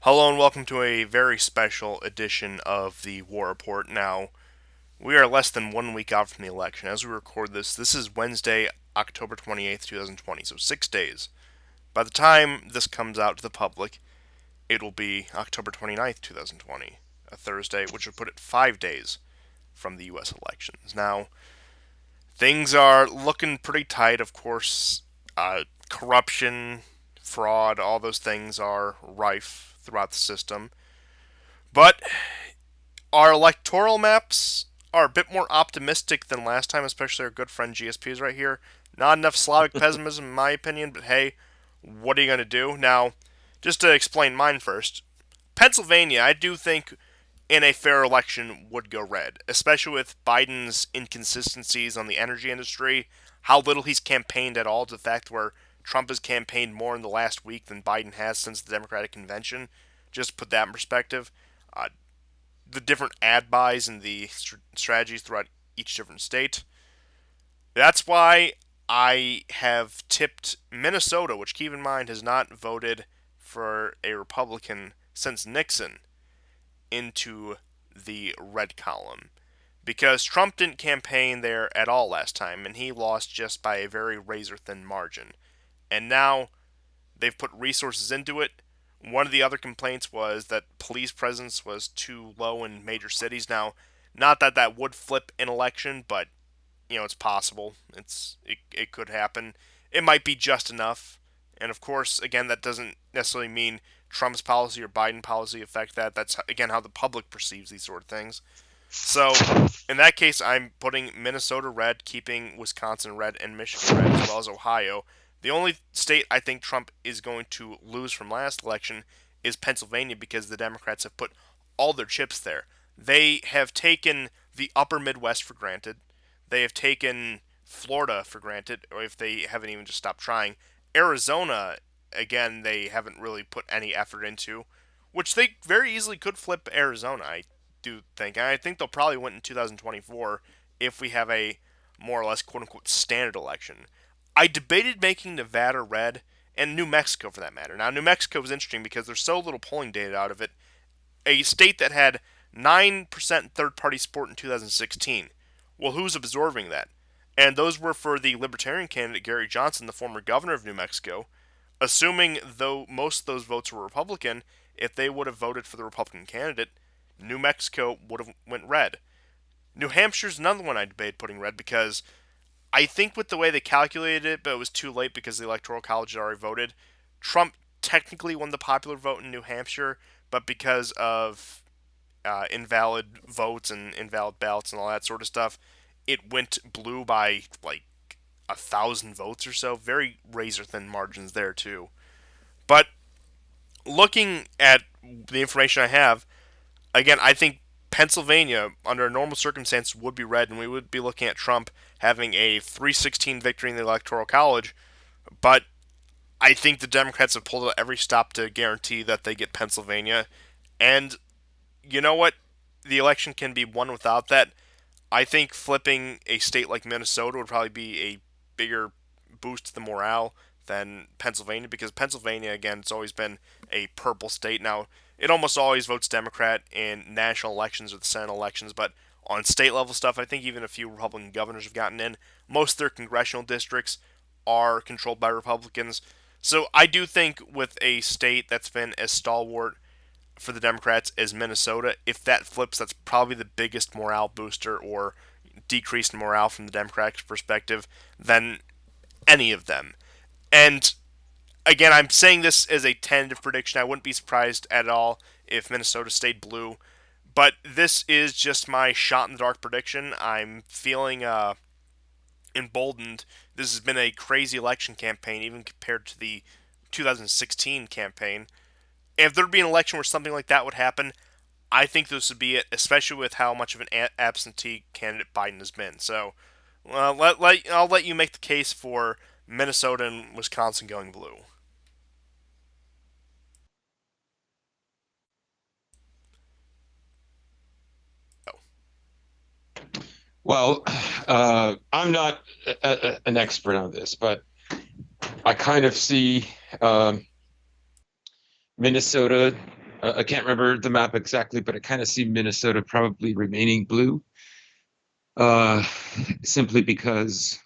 Hello and welcome to a very special edition of the War Report. Now, we are less than 1 week out from the election. As we record this, this is Wednesday, October 28th, 2020, so 6 days. By the time this comes out to the public, it will be October 29th, 2020, a Thursday, which would put it 5 days from the U.S. elections. Now, things are looking pretty tight, of course. Corruption, fraud, all those things are rife throughout the system. But our electoral maps are a bit more optimistic than last time, especially our good friend GSP is right here. Not enough Slavic pessimism, in my opinion, but hey, what are you going to do? Now, just to explain mine first, Pennsylvania, I do think in a fair election would go red, especially with Biden's inconsistencies on the energy industry, how little he's campaigned at all, to the fact where Trump has campaigned more in the last week than Biden has since the Democratic convention. Just to put that in perspective. The different ad buys and the strategies throughout each different state. That's why I have tipped Minnesota, which keep in mind has not voted for a Republican since Nixon, into the red column. Because Trump didn't campaign there at all last time, and he lost just by a very razor thin margin. And now they've put resources into it. One of the other complaints was that police presence was too low in major cities. Now, not that that would flip an election, but it's possible. It could happen. It might be just enough. And of course, again, that doesn't necessarily mean Trump's policy or Biden policy affect that. That's again how the public perceives these sort of things. So, in that case, I'm putting Minnesota red, keeping Wisconsin red, and Michigan red, as well as Ohio. The only state I think Trump is going to lose from last election is Pennsylvania because the Democrats have put all their chips there. They have taken the upper Midwest for granted. They have taken Florida for granted, or if they haven't even just stopped trying. Arizona, again, they haven't really put any effort into, which they very easily could flip Arizona. I do think. And I think they'll probably win in 2024 if we have a more or less quote unquote standard election. I debated making Nevada red and New Mexico for that matter. Now, New Mexico is interesting because there's so little polling data out of it. A state that had 9% third party support in 2016. Well, who's absorbing that? And those were for the Libertarian candidate Gary Johnson, the former governor of New Mexico. Assuming though most of those votes were Republican, if they would have voted for the Republican candidate, New Mexico would have went red. New Hampshire's another one I debate putting red because I think with the way they calculated it, but it was too late because the Electoral College had already voted. Trump technically won the popular vote in New Hampshire, but because of invalid votes and invalid ballots and all that sort of stuff, it went blue by like 1,000 votes or so. Very razor thin margins there too. But looking at the information I have, again, I think Pennsylvania, under normal circumstances, would be red, and we would be looking at Trump having a 316 victory in the Electoral College. But I think the Democrats have pulled out every stop to guarantee that they get Pennsylvania. And you know what? The election can be won without that. I think flipping a state like Minnesota would probably be a bigger boost to the morale than Pennsylvania because Pennsylvania, again, it's always been a purple state. Now, it almost always votes Democrat in national elections or the Senate elections, but on state level stuff, I think even a few Republican governors have gotten in. Most of their congressional districts are controlled by Republicans. So I do think with a state that's been as stalwart for the Democrats as Minnesota, if that flips, that's probably the biggest morale booster or decrease in morale from the Democratic perspective than any of them. And again, I'm saying this as a tentative prediction. I wouldn't be surprised at all if Minnesota stayed blue. But this is just my shot in the dark prediction. I'm feeling emboldened. This has been a crazy election campaign, even compared to the 2016 campaign. If there'd be an election where something like that would happen, I think this would be it, especially with how much of an absentee candidate Biden has been. So, I'll let you make the case for Minnesota and Wisconsin going blue. Oh, Well, I'm not an expert on this, but I kind of see um, Minnesota. I can't remember the map exactly, but I kind of see Minnesota probably remaining blue, uh, simply because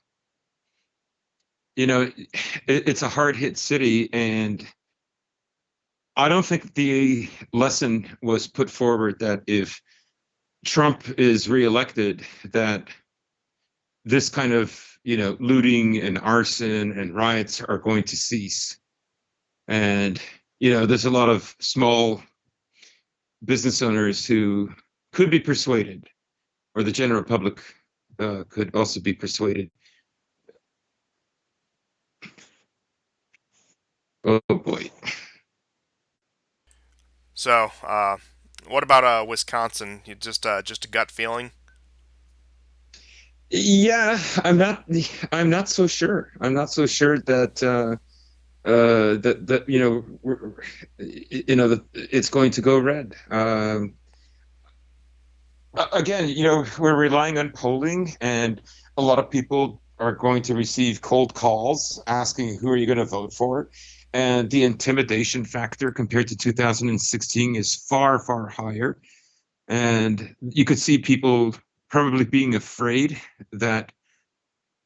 it's a hard hit city, and I don't think the lesson was put forward that if Trump is reelected, that this kind of looting and arson and riots are going to cease. And there's a lot of small business owners who could be persuaded, or the general public could also be persuaded. Oh boy. So, what about Wisconsin? You just a gut feeling? Yeah, I'm not so sure. I'm not so sure that that that it's going to go red. Again, we're relying on polling, and a lot of people are going to receive cold calls asking who are you going to vote for, and the intimidation factor compared to 2016 is far, far higher. And you could see people probably being afraid that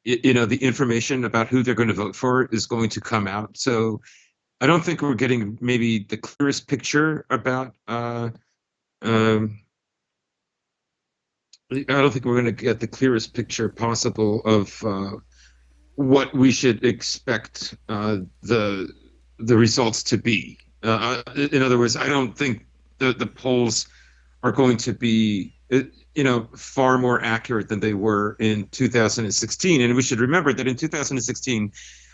the information about who they're going to vote for is going to come out. So I don't think we're getting maybe the clearest picture about um, I don't think we're going to get the clearest picture possible of what we should expect the results to be. In other words, I don't think the polls are going to be far more accurate than they were in 2016. And we should remember that in 2016,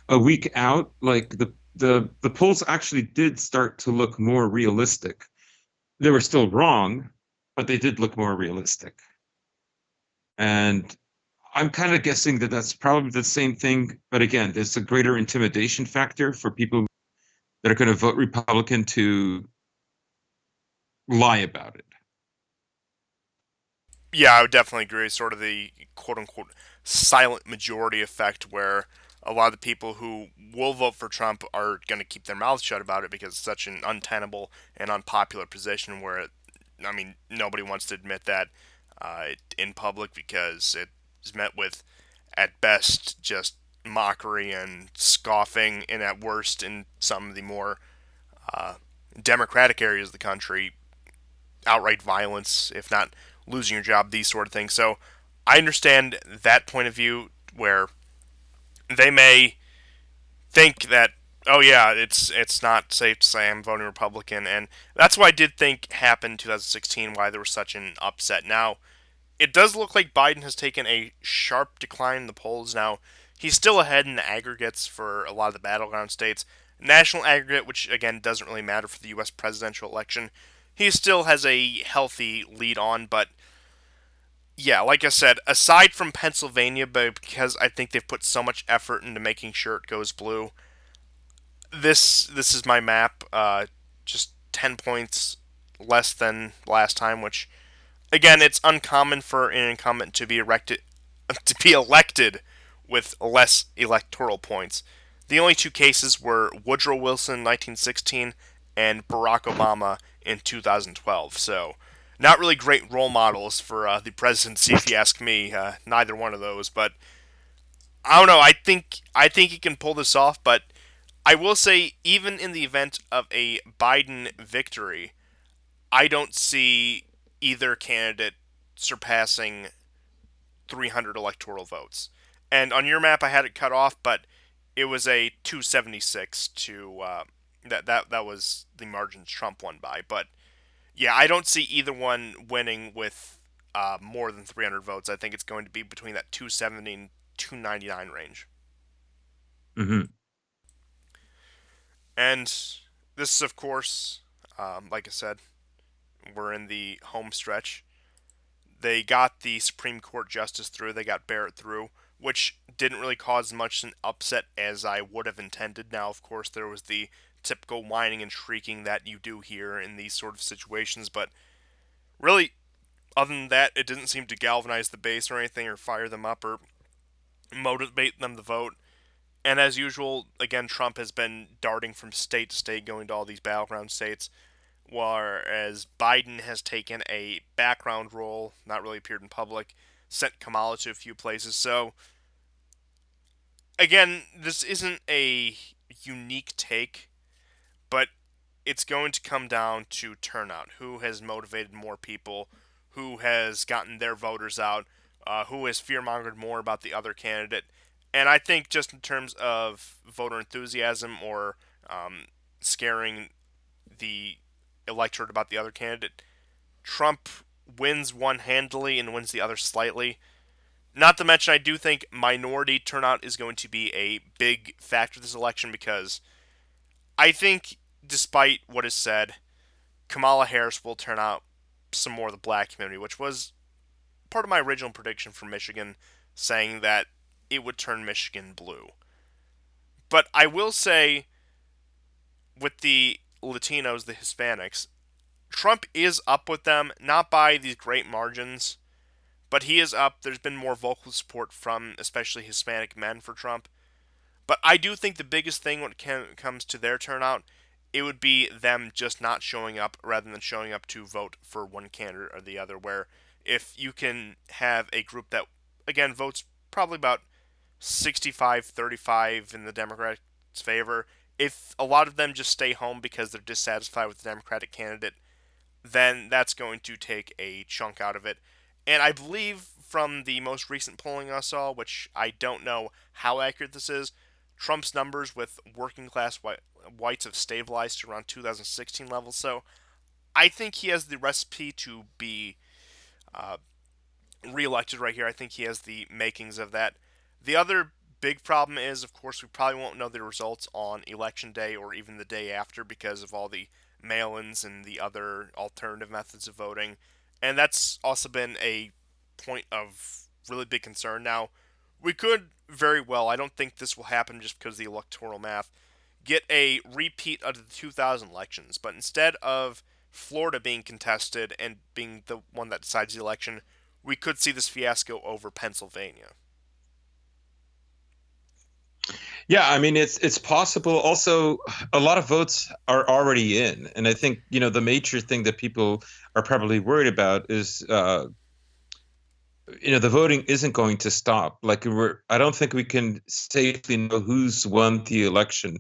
a week out, like the polls actually did start to look more realistic. They were still wrong, but they did look more realistic. And I'm kind of guessing that that's probably the same thing. But again, there's a greater intimidation factor for people that are going to vote Republican to lie about it. Yeah, I would definitely agree. Sort of the quote unquote silent majority effect, where a lot of the people who will vote for Trump are going to keep their mouths shut about it because it's such an untenable and unpopular position. Where, I mean, nobody wants to admit that in public because it is met with, at best, just mockery and scoffing, and at worst, in some of the more uh, democratic areas of the country, outright violence, if not losing your job, these sort of things. So I understand that point of view where they may think that, oh yeah, it's not safe to say I'm voting Republican, and that's what I did think happened in 2016, why there was such an upset. Now it does look like Biden has taken a sharp decline in the polls. Now he's still ahead in the aggregates for a lot of the battleground states. National aggregate, which again doesn't really matter for the U.S. presidential election, he still has a healthy lead on, but yeah, like I said, aside from Pennsylvania, but because I think they've put so much effort into making sure it goes blue, this is my map. Just 10 points less than last time, which again, it's uncommon for an incumbent to be elected with less electoral points. The only two cases were Woodrow Wilson in 1916 and Barack Obama in 2012. So, not really great role models for the presidency, if you ask me. Neither one of those, but I don't know. I think he can pull this off, but I will say, even in the event of a Biden victory, I don't see either candidate surpassing 300 electoral votes. And on your map, I had it cut off, but it was a 276 to that was the margins Trump won by. But yeah, I don't see either one winning with more than 300 votes. I think it's going to be between that 270 and 299 range. Mm-hmm. And this is, of course, like I said, we're in the home stretch. They got the Supreme Court justice through. They got Barrett through, which didn't really cause much an upset as I would have intended. Now, of course, there was the typical whining and shrieking that you do hear in these sort of situations, but really, other than that, it didn't seem to galvanize the base or anything, or fire them up, or motivate them to vote. And as usual, again, Trump has been darting from state to state, going to all these battleground states. whereas Biden has taken a background role, not really appeared in public, sent Kamala to a few places. So, again, this isn't a unique take, but it's going to come down to turnout. Who has motivated more people? Who has gotten their voters out? Who has fearmongered more about the other candidate? And I think just in terms of voter enthusiasm or scaring the electorate about the other candidate, Trump wins one handily and wins the other slightly. Not to mention, I do think minority turnout is going to be a big factor this election because I think, despite what is said, Kamala Harris will turn out some more of the black community, which was part of my original prediction for Michigan, saying that it would turn Michigan blue. But I will say, with the Latinos, the Hispanics, Trump is up with them, not by these great margins, but he is up. There's been more vocal support from especially Hispanic men for Trump. But I do think the biggest thing when it comes to their turnout, it would be them just not showing up rather than showing up to vote for one candidate or the other. Where if you can have a group that, again, votes probably about 65-35 in the Democrats' favor, if a lot of them just stay home because they're dissatisfied with the Democratic candidate, then that's going to take a chunk out of it. And I believe from the most recent polling I saw, which I don't know how accurate this is, Trump's numbers with working class whites have stabilized to around 2016 levels. So I think he has the recipe to be uh, reelected right here. I think he has the makings of that. The other big problem is, of course, we probably won't know the results on election day or even the day after because of all the mail ins and the other alternative methods of voting. And that's also been a point of really big concern. Now, we could very well, I don't think this will happen just because of the electoral math, get a repeat of the 2000 elections. But instead of Florida being contested and being the one that decides the election, we could see this fiasco over Pennsylvania. Yeah, I mean it's possible. Also, a lot of votes are already in, and I think the major thing that people are probably worried about is the voting isn't going to stop. Like I don't think we can safely know who's won the election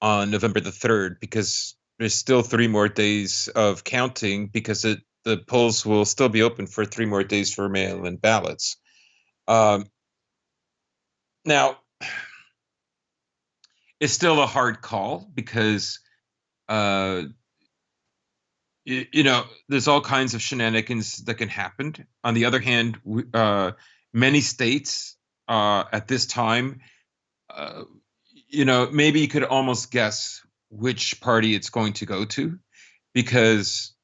on November the 3rd because there's still 3 more days of counting because the polls will still be open for 3 more days for mail-in ballots. Um, Now, it's still a hard call because uh, there's all kinds of shenanigans that can happen. On the other hand, many states at this time, uh, maybe you could almost guess which party it's going to go to because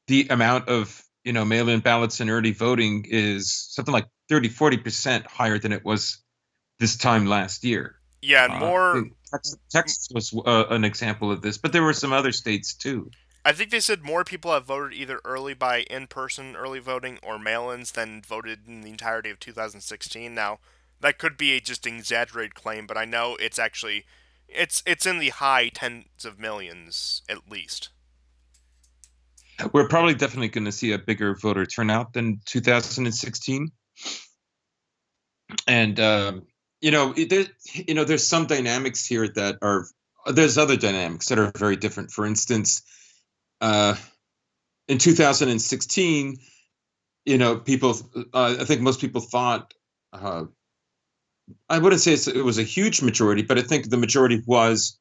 the amount of mail-in ballots and early voting is something like 30-40% higher than it was this time last year. Yeah, and more. Texas was an example of this, but there were some other states too. I think they said more people have voted either early by in person early voting or mail ins than voted in the entirety of 2016. Now, that could be a just exaggerated claim, but I know it's actually. It's in the high tens of millions at least. We're probably definitely going to see a bigger voter turnout than 2016, and there's some dynamics here that are there's other dynamics that are very different. For instance, uh, in 2016, people, I think most people thought, I wouldn't say it was a huge majority, but I think the majority was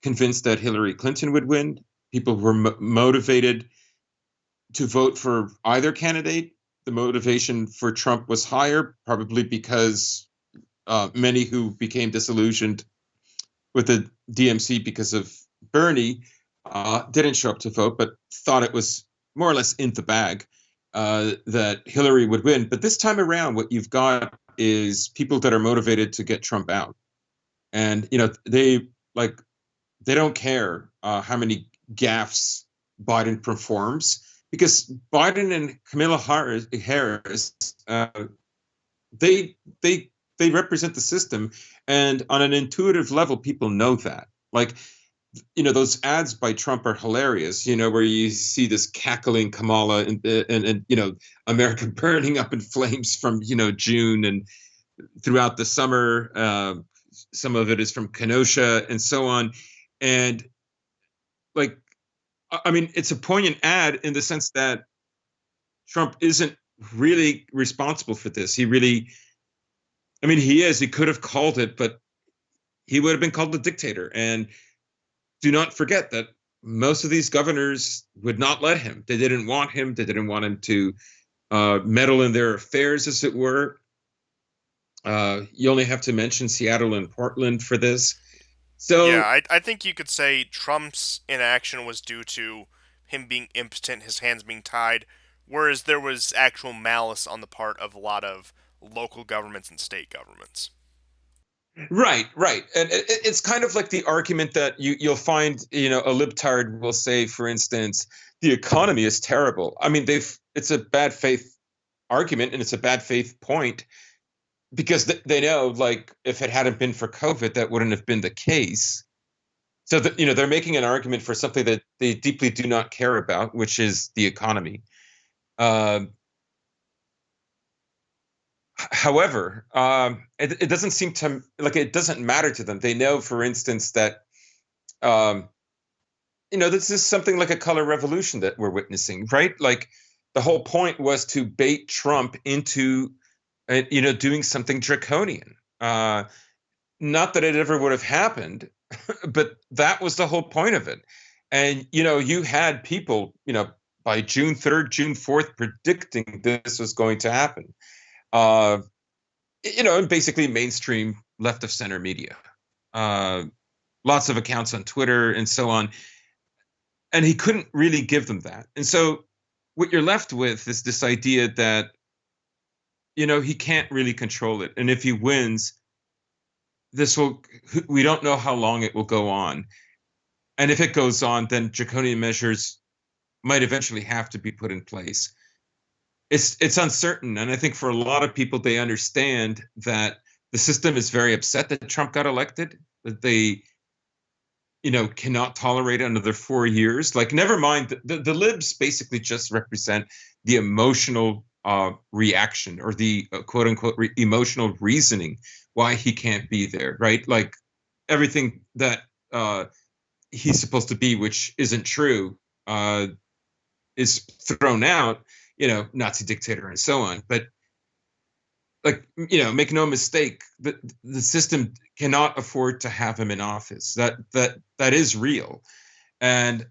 convinced that Hillary Clinton would win. People were motivated to vote for either candidate. The motivation for Trump was higher, probably because many who became disillusioned with the DMC because of Bernie didn't show up to vote, but thought it was more or less in the bag that Hillary would win. But this time around, what you've got is people that are motivated to get Trump out, and they don't care how many gaffes Biden performs because Biden and Kamala Harris they they represent the system, and on an intuitive level, people know that. Like those ads by Trump are hilarious. Where you see this cackling Kamala and America burning up in flames from June and throughout the summer. Some of it is from Kenosha and so on, and like I mean, it's a poignant ad in the sense that Trump isn't really responsible for this. He really, I mean, he is. He could have called it, but he would have been called a dictator. And do not forget that most of these governors would not let him. They didn't want him. They didn't want him to meddle in their affairs, as it were. You only have to mention Seattle and Portland for this. Yeah, So, I think you could say Trump's inaction was due to him being impotent, his hands being tied, whereas there was actual malice on the part of a lot of local governments and state governments. right, right. And it's kind of like the argument that you'll find, a libtard will say, for instance, the economy is terrible. I mean, it's a bad faith argument and it's a bad faith point because they know, like, if it hadn't been for COVID, that wouldn't have been the case. So that, they're making an argument for something that they deeply do not care about, which is the economy. Uh, However, it doesn't seem to like it doesn't matter to them. They know, for instance, that um, this is something like a color revolution that we're witnessing, right? Like the whole point was to bait Trump into, doing something draconian. Not that it ever would have happened, but that was the whole point of it. And you had people, by June 3rd, June 4th, predicting this was going to happen. Uh, and basically mainstream left of center media. Uh, Lots of accounts on Twitter and so on. And he couldn't really give them that. And so what you're left with is this idea that, he can't really control it. And if he wins, we don't know how long it will go on. And if it goes on, then draconian measures might eventually have to be put in place. It's uncertain, and I think for a lot of people, they understand that the system is very upset that Trump got elected, that they cannot tolerate another 4 years. Like, never mind, the libs basically just represent the emotional reaction, or the quote unquote emotional reasoning why he can't be there, right? Like everything that he's supposed to be, which isn't true, is thrown out, Nazi dictator and so on. But, like, make no mistake, the system cannot afford to have him in office. That is real. And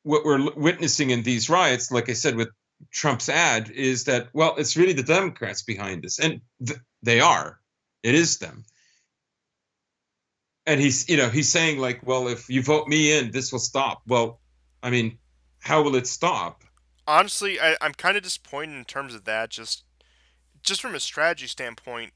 what we're witnessing in these riots, like I said with Trump's ad, is that, well, it's really the Democrats behind this, and they are. It is them. And he's saying, like, well, if you vote me in, this will stop. Well, I mean, how will it stop? Honestly, I'm kind of disappointed in terms of that. Just from a strategy standpoint,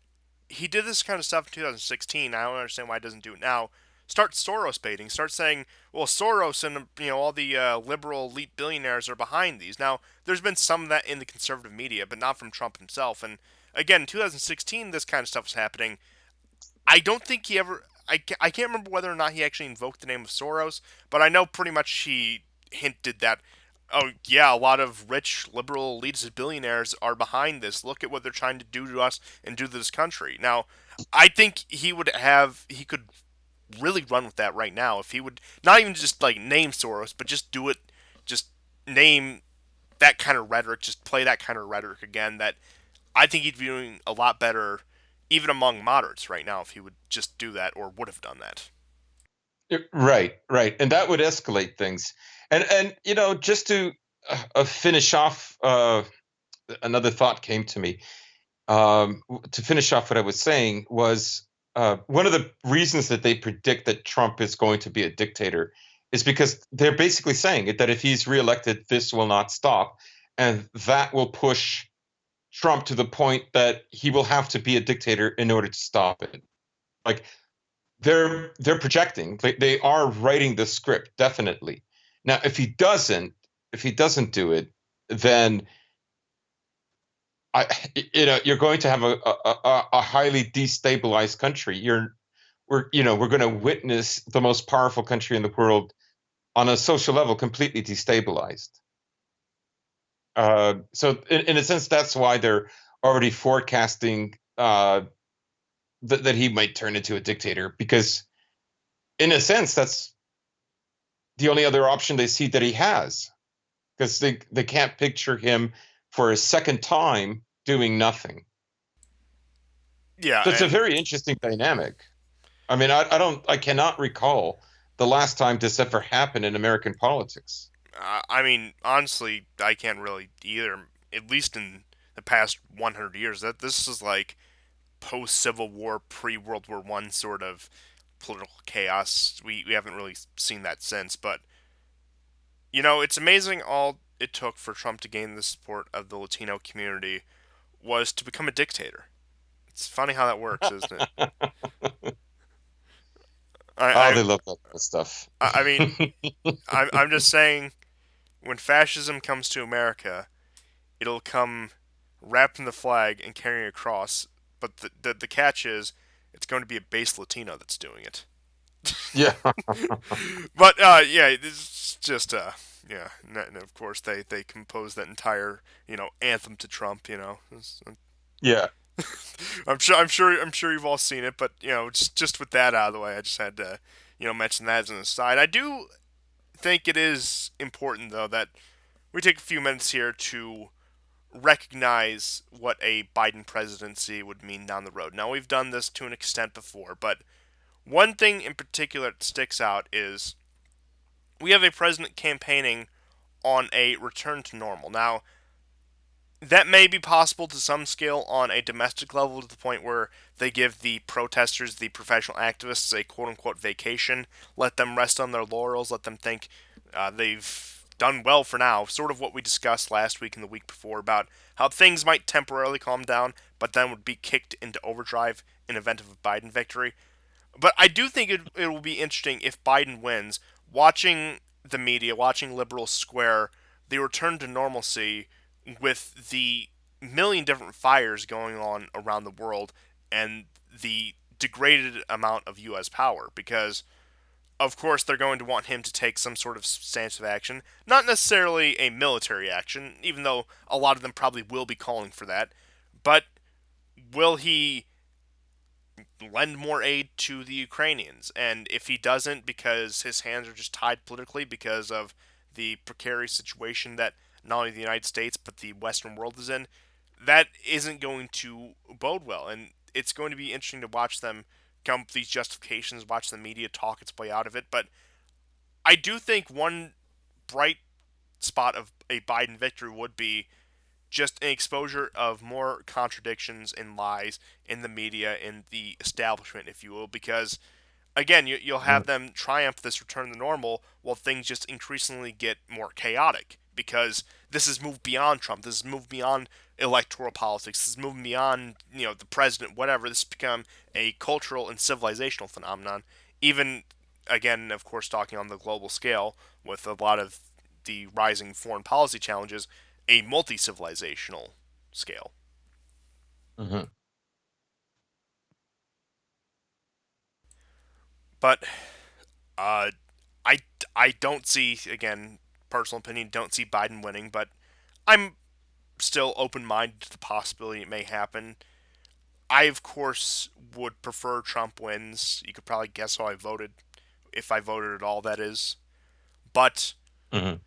he did this kind of stuff in 2016. I don't understand why he doesn't do it now. Start Soros baiting. Start saying, well, Soros and all the liberal elite billionaires are behind these. Now, there's been some of that in the conservative media, but not from Trump himself. And again, in 2016, this kind of stuff was happening. I don't think he ever. I can't remember whether or not he actually invoked the name of Soros, but I know pretty much he hinted that, oh yeah, a lot of rich liberal elites, billionaires are behind this. Look at what they're trying to do to us and do to this country. Now, I think he could really run with that right now if he would not even just like name Soros, but just do it, just name that kind of rhetoric, just play that kind of rhetoric again. That I think he'd be doing a lot better, even among moderates right now, if he would just do that or would have done that. Right, right, and that would escalate things. And just to finish off, another thought came to me. To finish off what I was saying was, one of the reasons that they predict that Trump is going to be a dictator is because they're basically saying it, that if he's reelected, this will not stop, and that will push Trump to the point that he will have to be a dictator in order to stop it. Like, they're projecting, they are writing the script, definitely. Now, if he doesn't do it, then I you're going to have a highly destabilized country. we're going to witness the most powerful country in the world on a social level completely destabilized. So in a sense, that's why they're already forecasting that he might turn into a dictator, because in a sense, that's the only other option they see that he has, because they can't picture him for a second time doing nothing. Yeah, So it's a and very interesting dynamic. I mean, I cannot recall the last time this ever happened in American politics. I mean, honestly, I can't really either. At least in the past 100 years, that this is like post Civil War, pre World War One sort of political chaos. We haven't really seen that since. But it's amazing all it took for Trump to gain the support of the Latino community was to become a dictator. It's funny how that works, isn't it? Oh, I they love that kind of stuff. I mean, I'm just saying, when fascism comes to America, it'll come wrapped in the flag and carrying a cross. But the catch is, it's going to be a base Latino that's doing it. Yeah. But yeah, it's just yeah. And of course, they composed that entire anthem to Trump. Yeah. I'm sure you've all seen it. But just with that out of the way, I just had to mention that as an aside. I do think it is important though that we take a few minutes here to recognize what a Biden presidency would mean down the road. Now, we've done this to an extent before, but one thing in particular that sticks out is we have a president campaigning on a return to normal. Now, that may be possible to some scale on a domestic level to the point where they give the protesters, the professional activists, a quote unquote vacation, let them rest on their laurels, let them think they've done well for now. Sort of what we discussed last week and the week before about how things might temporarily calm down, but then would be kicked into overdrive in event of a Biden victory. But I do think it will be interesting if Biden wins, watching the media, watching liberals square the return to normalcy with the million different fires going on around the world and the degraded amount of U.S. power. Because, of course, they're going to want him to take some sort of substantive action. Not necessarily a military action, even though a lot of them probably will be calling for that. But will he lend more aid to the Ukrainians? And if he doesn't, because his hands are just tied politically because of the precarious situation that not only the United States but the Western world is in, that isn't going to bode well. And it's going to be interesting to watch them come up with these justifications, watch the media talk its way out of it. But I do think one bright spot of a Biden victory would be just an exposure of more contradictions and lies in the media, in the establishment, if you will, because again, you'll have them triumph this return to normal while things just increasingly get more chaotic because this has moved beyond Trump. This has moved beyond electoral politics. This has moved beyond the president, whatever. This has become a cultural and civilizational phenomenon. Even again, of course, talking on the global scale with a lot of the rising foreign policy challenges, a multi civilizational scale. Mhm. But uh, I I don't see, again, personal opinion, don't see Biden winning, but I'm still open minded to the possibility it may happen. I of course would prefer Trump wins. You could probably guess how I voted if I voted at all. That is, but Mhm.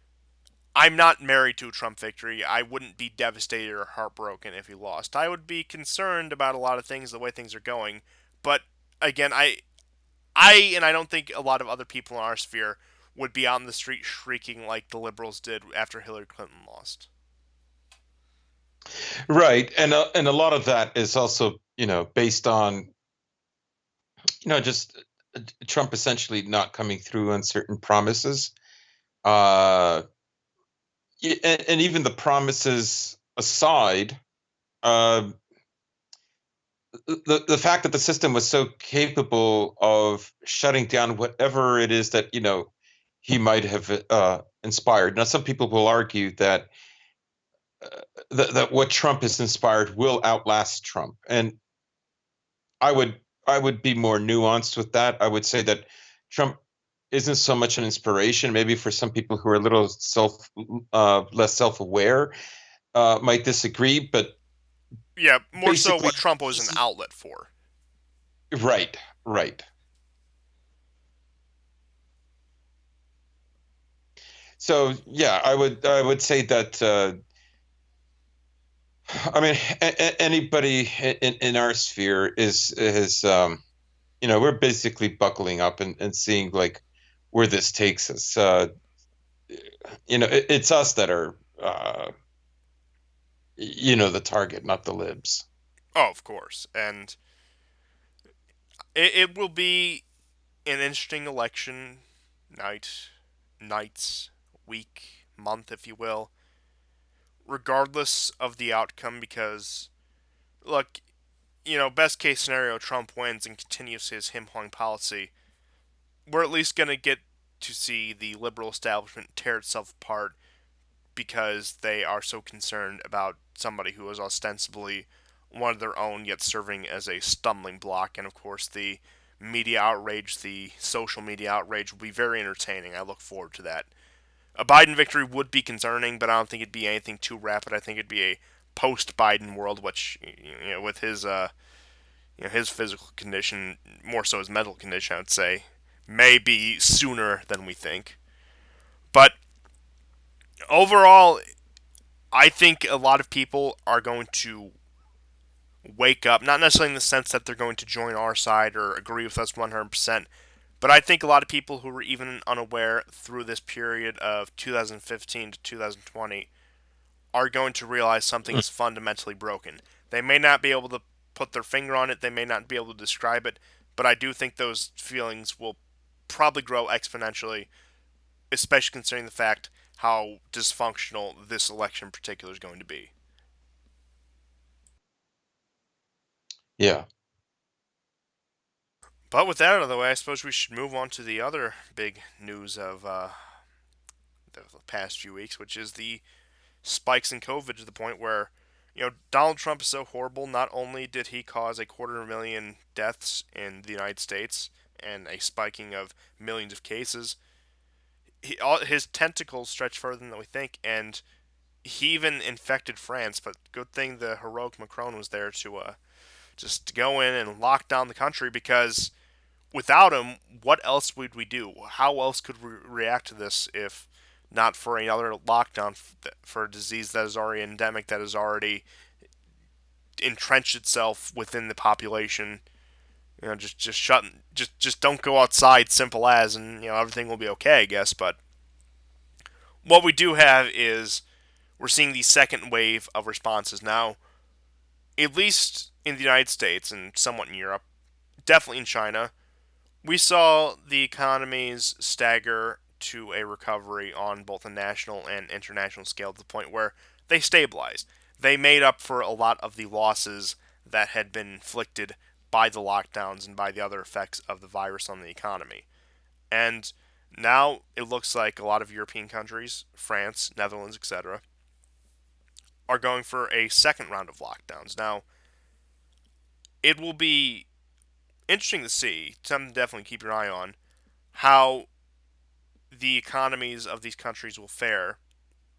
I'm not married to a Trump victory. I wouldn't be devastated or heartbroken if he lost. I would be concerned about a lot of things, the way things are going. But again, I don't think a lot of other people in our sphere would be out in the street shrieking like the liberals did after Hillary Clinton lost. Right, and a lot of that is also, based on, just Trump essentially not coming through on certain promises. Uh, and even the promises aside, uh, the fact that the system was so capable of shutting down whatever it is that he might have inspired. Now, some people will argue that that what Trump has inspired will outlast Trump, and I would I would be more nuanced with that. I would say that Trump isn't so much an inspiration. Maybe for some people who are a little less self-aware, might disagree. But Yeah, more so basically, what Trump was an he's outlet for. right, right. So yeah, I would say that. I mean, anybody in our sphere is we're basically buckling up and seeing like where this takes us. It's us that are the target, not the libs. Oh, of course. And it will be an interesting election nights, week, month, if you will, regardless of the outcome, because, look, best case scenario, Trump wins and continues his him hung policy. We're at least going to get to see the liberal establishment tear itself apart because they are so concerned about somebody who is ostensibly one of their own, yet serving as a stumbling block. And of course, the media outrage, the social media outrage, will be very entertaining. I look forward to that. A Biden victory would be concerning, but I don't think it'd be anything too rapid. I think it'd be a post-Biden world, which with his physical condition, more so his mental condition, I would say, may be sooner than we think. But overall, I think a lot of people are going to wake up, not necessarily in the sense that they're going to join our side or agree with us 100%, but I think a lot of people who were even unaware through this period of 2015 to 2020 are going to realize something is fundamentally broken. They may not be able to put their finger on it, they may not be able to describe it, but I do think those feelings will probably grow exponentially, especially considering the fact how dysfunctional this election in particular is going to be. Yeah. But with that out of the way, I suppose we should move on to the other big news of the past few weeks, which is the spikes in COVID to the point where, Donald Trump is so horrible. Not only did he cause 250,000 deaths in the United States and a spiking of millions of cases, his tentacles stretch further than we think, and he even infected France. But good thing the heroic Macron was there to just go in and lock down the country because without him, what else would we do? How else could we react to this if not for another lockdown for a disease that is already endemic, that has already entrenched itself within the population? Just shut, just don't go outside. Simple as, and everything will be okay, I guess. But what we do have is we're seeing the second wave of responses now, at least in the United States and somewhat in Europe, definitely in China. We saw the economies stagger to a recovery on both a national and international scale to the point where they stabilized. They made up for a lot of the losses that had been inflicted by the lockdowns and by the other effects of the virus on the economy. And now it looks like a lot of European countries, France, Netherlands, etc., are going for a second round of lockdowns. Now, it will be interesting to see, something to definitely keep your eye on, how the economies of these countries will fare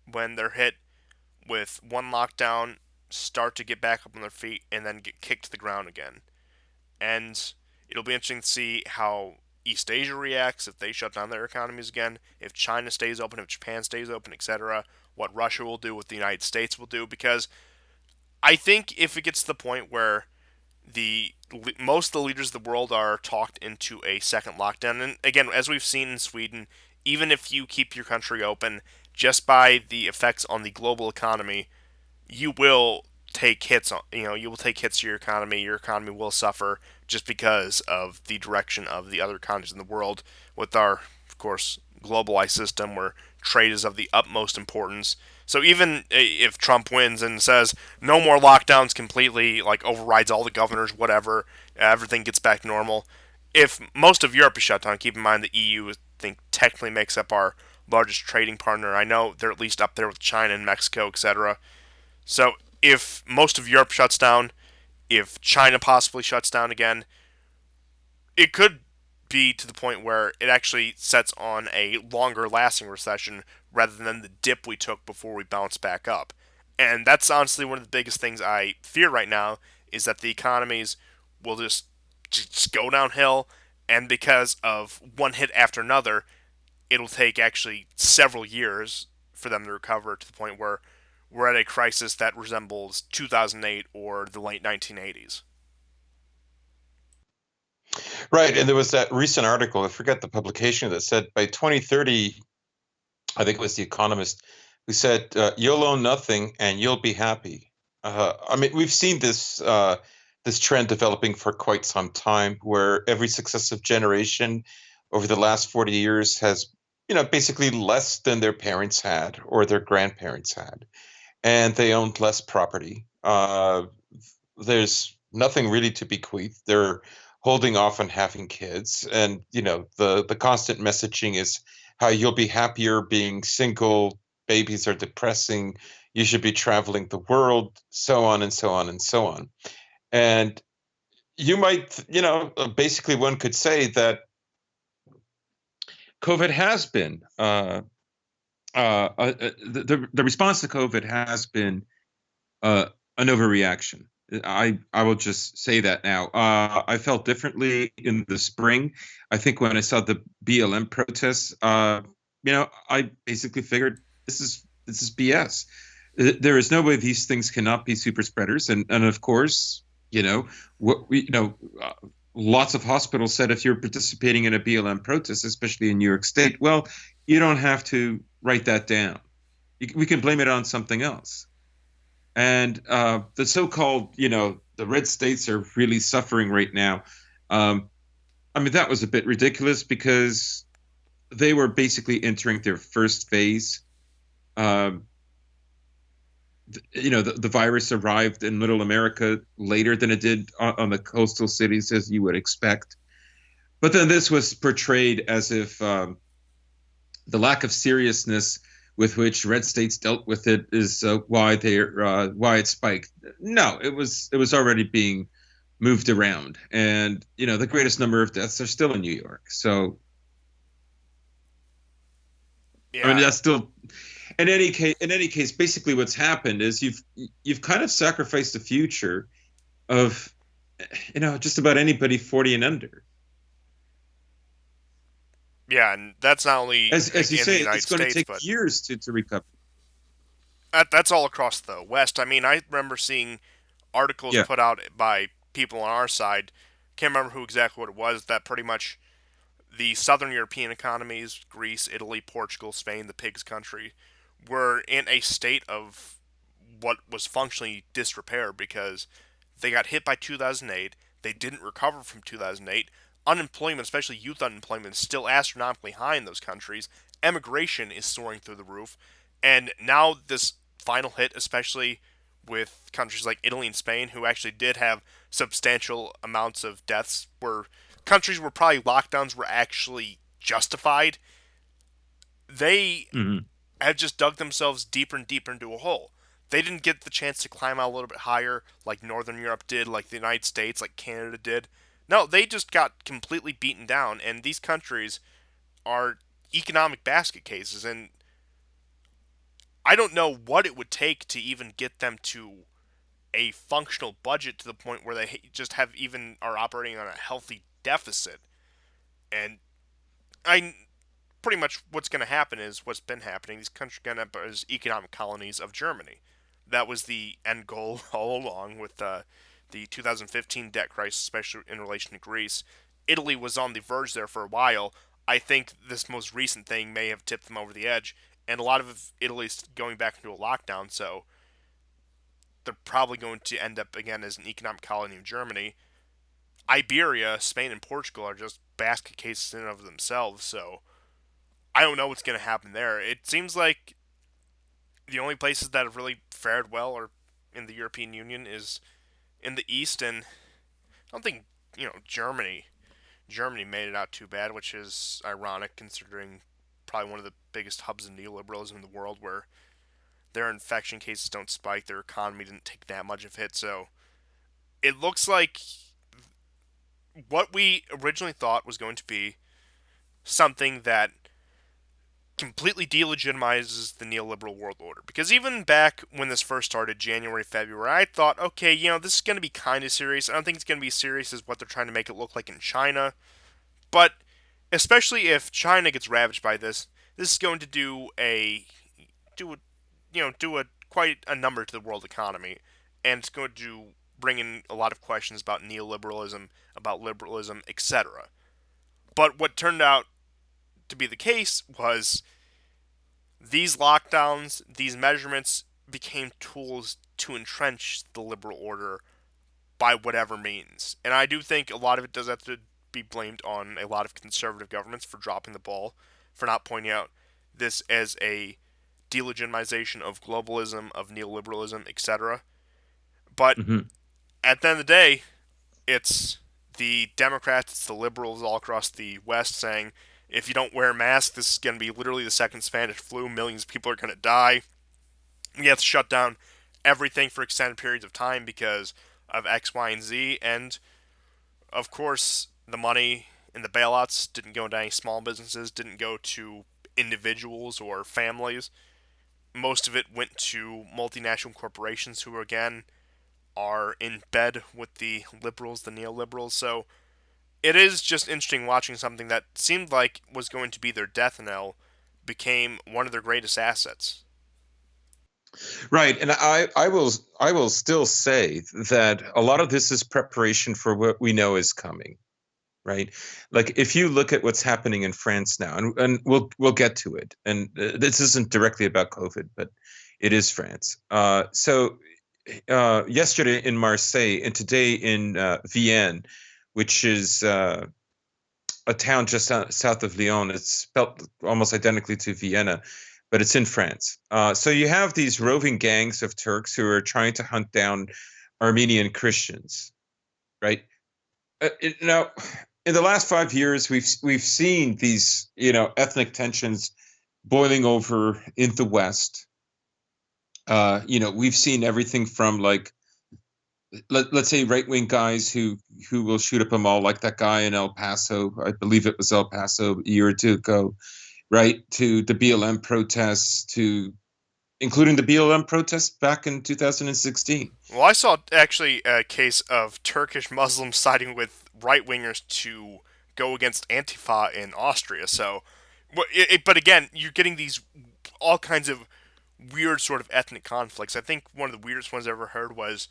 when they're hit with one lockdown, start to get back up on their feet, and then get kicked to the ground again. And it'll be interesting to see how East Asia reacts if they shut down their economies again, if China stays open, if Japan stays open, etc. What Russia will do, what the United States will do, because I think if it gets to the point where the most of the leaders of the world are talked into a second lockdown. And again, as we've seen in Sweden, even if you keep your country open, just by the effects on the global economy, you will take hits on you will take hits to your economy. Your economy will suffer just because of the direction of the other economies in the world. With our, of course, globalized system where trade is of the utmost importance. So even if Trump wins and says no more lockdowns completely, like overrides all the governors, whatever, everything gets back to normal. If most of Europe is shut down, keep in mind the EU, I think, technically makes up our largest trading partner. I know they're at least up there with China and Mexico, etc. So if most of Europe shuts down, if China possibly shuts down again, it could be to the point where it actually sets on a longer lasting recession rather than the dip we took before we bounce back up. And that's honestly one of the biggest things I fear right now is that the economies will just go downhill, and because of one hit after another, it'll take actually several years for them to recover to the point where we're at a crisis that resembles 2008 or the late 1980s. Right, and there was that recent article, I forget the publication, that said by 2030, I think it was The Economist, who said, "You'll own nothing and you'll be happy." I mean, we've seen this trend developing for quite some time, where every successive generation over the last 40 years has, basically less than their parents had or their grandparents had, and they owned less property. There's nothing really to bequeath. They're holding off on having kids, and the constant messaging is how you'll be happier being single. Babies are depressing. You should be traveling the world, so on and so on and so on. And you might, basically one could say that COVID has been the response to COVID has been an overreaction. I will just say that now. I felt differently in the spring. I think when I saw the BLM protests, I basically figured this is BS. There is no way these things cannot be super spreaders, and of course, what we lots of hospitals said if you're participating in a BLM protest, especially in New York State, well, you don't have to write that down. We can blame it on something else. And the so-called, the red states are really suffering right now. Um, I mean, that was a bit ridiculous because they were basically entering their first phase. Um, the virus arrived in Middle America later than it did on the coastal cities, as you would expect. But then this was portrayed as if the lack of seriousness with which red states dealt with it is why it spiked. No, it was already being moved around, and the greatest number of deaths are still in New York. So I mean Yeah, that's still in any case, basically what's happened is you've kind of sacrificed the future of just about anybody 40 and under. yeah, and that's not only As you in the say, United it's going to States, take but years to recover. that's all across the West. I mean, I remember seeing articles Yeah. put out by people on our side. Can't remember who exactly what it was. That pretty much the southern European economies, Greece, Italy, Portugal, Spain, the pigs country, were in a state of what was functionally disrepair because they got hit by 2008. They didn't recover from 2008. Unemployment, especially youth unemployment, is still astronomically high in those countries. Emigration is soaring through the roof. And now, this final hit, especially with countries like Italy and Spain, who actually did have substantial amounts of deaths, were countries where probably lockdowns were actually justified. They Hmm. have just dug themselves deeper and deeper into a hole. They didn't get the chance to climb out a little bit higher like Northern Europe did, like the United States, like Canada did. No, they just got completely beaten down, and these countries are economic basket cases, and I don't know what it would take to even get them to a functional budget to the point where they just have even are operating on a healthy deficit. And I pretty much what's going to happen is what's been happening. These countries are going to end up as economic colonies of Germany. That was the end goal all along with the 2015 debt crisis, especially in relation to Greece. Italy was on the verge there for a while. I think this most recent thing may have tipped them over the edge, and a lot of Italy's going back into a lockdown, so they're probably going to end up again as an economic colony of Germany. Iberia, Spain, and Portugal are just basket cases in and of themselves, so I don't know what's going to happen there. It seems like the only places that have really fared well are in the European Union is in the East, and I don't think Germany. Germany made it out too bad, which is ironic considering probably one of the biggest hubs of neoliberalism in the world, where their infection cases don't spike, their economy didn't take that much of a hit. So it looks like what we originally thought was going to be something that completely delegitimizes the neoliberal world order. Because even back when this first started, January, February, I thought, okay, this is going to be kind of serious. I don't think it's going to be as serious as what they're trying to make it look like in China. But especially if China gets ravaged by this is going to do a do a quite a number to the world economy, and it's going to bring in a lot of questions about neoliberalism, about liberalism, etc. But what turned out to be the case was these lockdowns, these measurements became tools to entrench the liberal order by whatever means. And I do think a lot of it does have to be blamed on a lot of conservative governments for dropping the ball, for not pointing out this as a delegitimization of globalism, of neoliberalism, etc. But Mhm. at the end of the day, it's the Democrats, it's the liberals all across the West saying, if you don't wear masks, this is going to be literally the second Spanish flu. Millions of people are going to die. We have to shut down everything for extended periods of time because of X, Y, and Z. And of course, the money in the bailouts didn't go into any small businesses, didn't go to individuals or families. Most of it went to multinational corporations who, again, are in bed with the liberals, the neoliberals. So it is just interesting watching something that seemed like was going to be their death knell became one of their greatest assets. Right, and I will still say that a lot of this is preparation for what we know is coming. Right, like if you look at what's happening in France now, and we'll get to it, and this isn't directly about COVID, but it is France. So yesterday in Marseille and today in Vienne, which is a town just south of Lyon. It's spelled almost identically to Vienna, but it's in France. So you have these roving gangs of Turks who are trying to hunt down Armenian Christians, right? Now, in the last 5 years, we've seen these ethnic tensions boiling over in the West. We've seen everything from like let's say right wing guys who will shoot up a mall, like that guy in El Paso. I believe it was El Paso a year or two ago, right? To the BLM protests, to including the BLM protests back in 2016. Well, I saw actually a case of Turkish Muslims siding with right wingers to go against Antifa in Austria. So, but again, you're getting these all kinds of weird sort of ethnic conflicts. I think one of the weirdest ones I ever heard was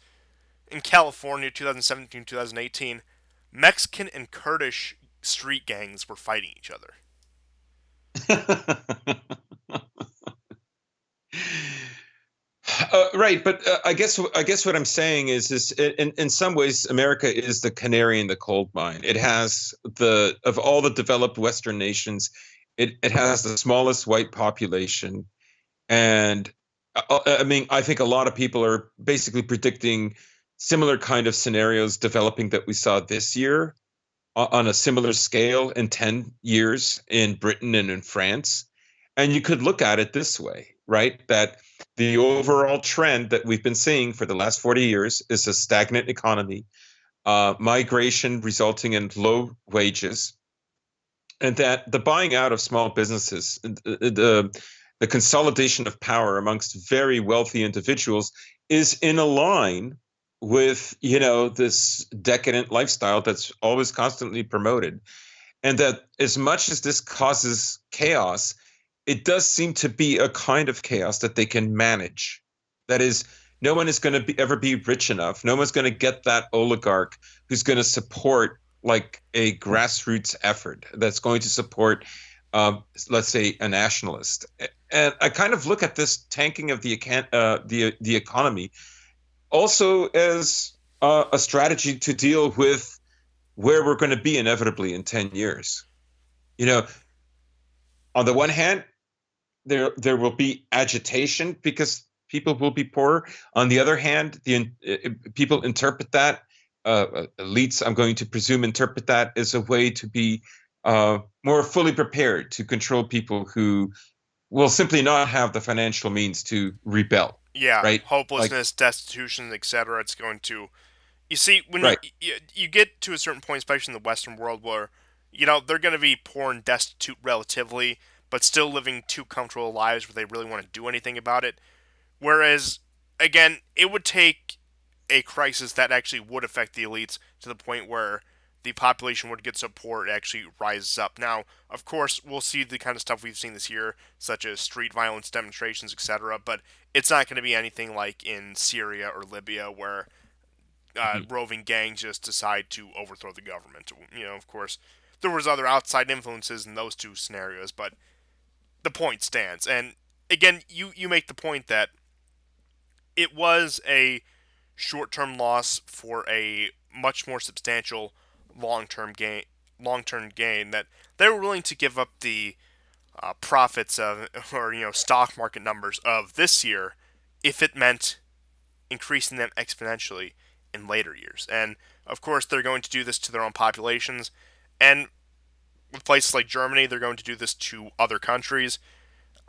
in California, 2017, 2018. Mexican and Kurdish street gangs were fighting each other. Right, but I guess what I'm saying is in some ways America is the canary in the coal mine. It has the of all the developed Western nations, it has the smallest white population, and I mean I think a lot of people are basically predicting similar kind of scenarios developing that we saw this year on a similar scale in 10 years in Britain and in France. And you could look at it this way, right? That the overall trend that we've been seeing for the last 40 years is a stagnant economy, migration resulting in low wages, and that the buying out of small businesses, the consolidation of power amongst very wealthy individuals is in a line with this decadent lifestyle that's always constantly promoted, and that as much as this causes chaos, it does seem to be a kind of chaos that they can manage. That is, no one is going to ever be rich enough. No one's going to get that oligarch who's going to support like a grassroots effort that's going to support, let's say, a nationalist. And I kind of look at this tanking of the economy also as a strategy to deal with where we're going to be inevitably in 10 years. You know, on the one hand, there will be agitation because people will be poor. On the other hand, people interpret that, elites, I'm going to presume, interpret that as a way to be more fully prepared to control people who will simply not have the financial means to rebel, Yeah, right? Like, hopelessness, destitution, etc. It's going to You see, when Right. you get to a certain point, especially in the Western world, where they're going to be poor and destitute relatively, but still living too comfortable lives where they really want to do anything about it. Whereas, again, it would take a crisis that actually would affect the elites to the point where the population would get so poor it actually rises up. Now, of course, we'll see the kind of stuff we've seen this year, such as street violence, demonstrations, etc. But it's not going to be anything like in Syria or Libya, where Mhm. roving gangs just decide to overthrow the government. Of course, there was other outside influences in those two scenarios, but the point stands. And again, you make the point that it was a short-term loss for a much more substantial long-term gain that they were willing to give up the profits of, or stock market numbers of this year if it meant increasing them exponentially in later years. And of course, they're going to do this to their own populations, and with places like Germany, they're going to do this to other countries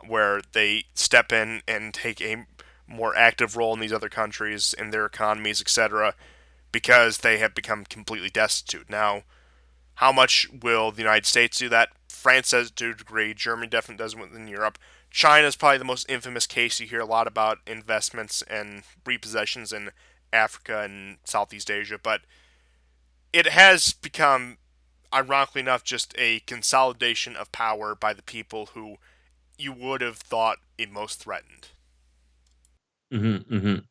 where they step in and take a more active role in these other countries in their economies, etc., because they have become completely destitute. Now, how much will the United States do that? France does to a degree. Germany definitely does within Europe. China is probably the most infamous case. You hear a lot about investments and repossessions in Africa and Southeast Asia, but it has become, ironically enough, just a consolidation of power by the people who you would have thought it most threatened. Mhm. Mhm.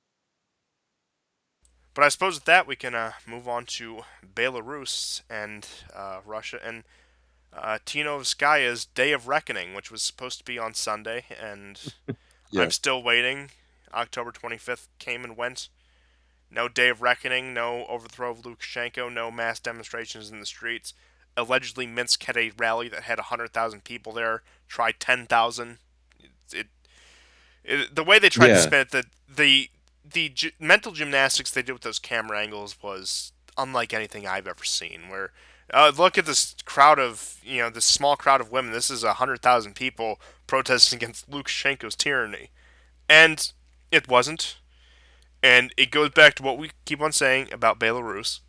But I suppose with that, we can move on to Belarus and Russia and Tinovskaya's Day of Reckoning, which was supposed to be on Sunday, and I'm Yeah. still waiting. October 25th came and went. No Day of Reckoning, no overthrow of Lukashenko, no mass demonstrations in the streets. Allegedly, Minsk had a rally that had 100,000 people there. Tried 10,000. It, the way they tried to Yeah. spin it, the mental gymnastics they did with those camera angles was unlike anything I've ever seen. Where look at this crowd of this small crowd of women. This is 100,000 people protesting against Lukashenko's tyranny, and it wasn't. And it goes back to what we keep on saying about Belarus.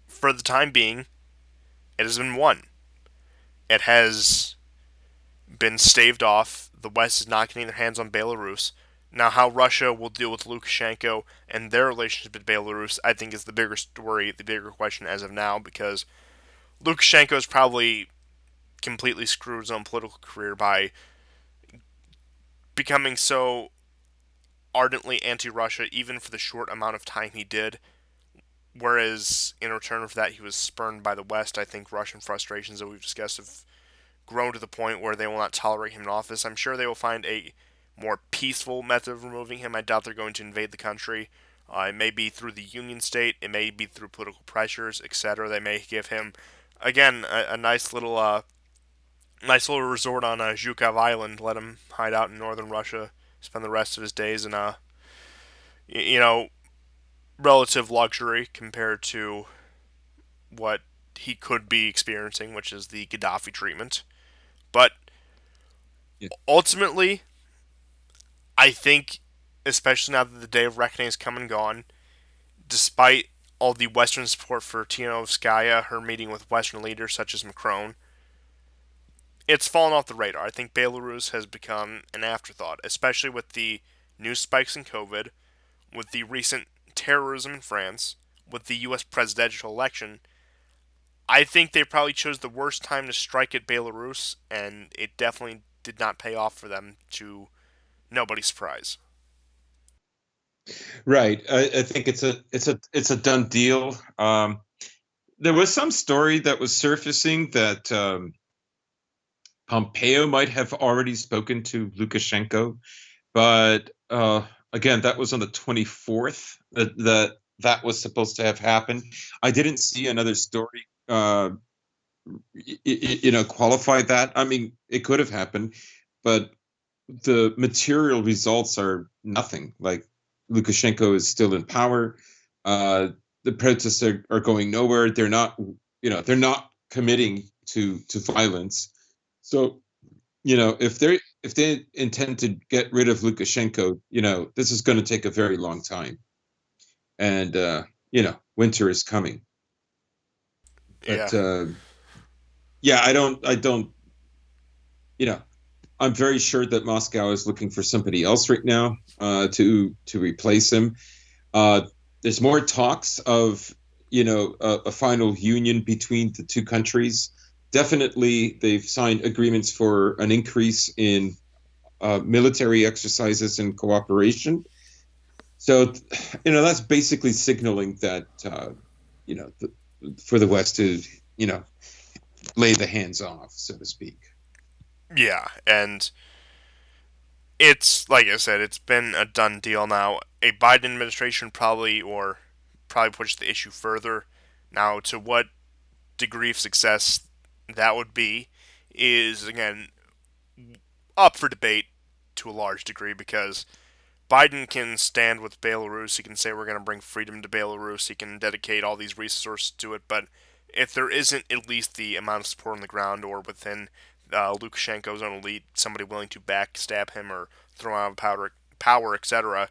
For the time being, it has been won. It has been staved off. The West is not getting their hands on Belarus. Now, how Russia will deal with Lukashenko and their relationship with Belarus, I think, is the bigger story, the bigger question as of now, because Lukashenko is probably completely screwed his own political career by becoming so ardently anti-Russia, even for the short amount of time he did. Whereas in return for that, he was spurned by the West. I think Russian frustrations that we've discussed have grown to the point where they will not tolerate him in office. I'm sure they will find a more peaceful method of removing him. I doubt they're going to invade the country. It may be through the Union State. It may be through political pressures, etc. They may give him, again, a nice little resort on Zhukov Island. Let him hide out in northern Russia. Spend the rest of his days in you know, relative luxury compared to what he could be experiencing, which is the Gaddafi treatment. But Yeah. ultimately, I think, especially now that the Day of Reckoning has come and gone, despite all the Western support for Tianovskaya, her meeting with Western leaders such as Macron, it's fallen off the radar. I think Belarus has become an afterthought, especially with the new spikes in COVID, with the recent terrorism in France, with the U.S. presidential election. I think they probably chose the worst time to strike at Belarus, and it definitely did not pay off for them to nobody's surprise. Right. I think it's a done deal. There was some story that was surfacing that Pompeo might have already spoken to Lukashenko, but again, that was on the 24th that was supposed to have happened. I didn't see another story, qualify that. I mean, it could have happened, but the material results are nothing. Like Lukashenko is still in power. The protests are going nowhere. They're not committing to violence. So, if they intend to get rid of Lukashenko, this is going to take a very long time. And winter is coming. Yeah. But yeah, I don't, you know, I'm very sure that Moscow is looking for somebody else right now to replace him. Uh, there's more talks of a final union between the two countries. Definitely, they've signed agreements for an increase in military exercises and cooperation. So, that's basically signaling that you know the, for the West to you know lay the hands off, so to speak. Yeah, and it's like I said, it's been a done deal now. A Biden administration probably push the issue further. Now, to what degree of success that would be is again up for debate to a large degree because Biden can stand with Belarus. He can say we're going to bring freedom to Belarus. He can dedicate all these resources to it. But if there isn't at least the amount of support on the ground or within Lukashenko's own elite, somebody willing to backstab him or throw out power, etc.,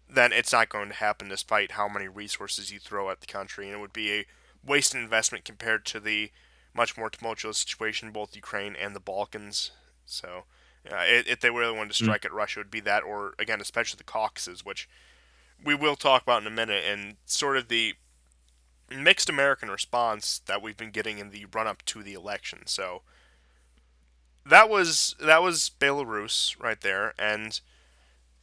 then it's not going to happen despite how many resources you throw at the country. And it would be a wasted investment compared to the much more tumultuous situation in both Ukraine and the Balkans. So if they really wanted to Mm. strike at Russia, it would be that, or again, especially the Caucasus, which we will talk about in a minute, and sort of the mixed American response that we've been getting in the run up to the election. So that was Belarus right there, and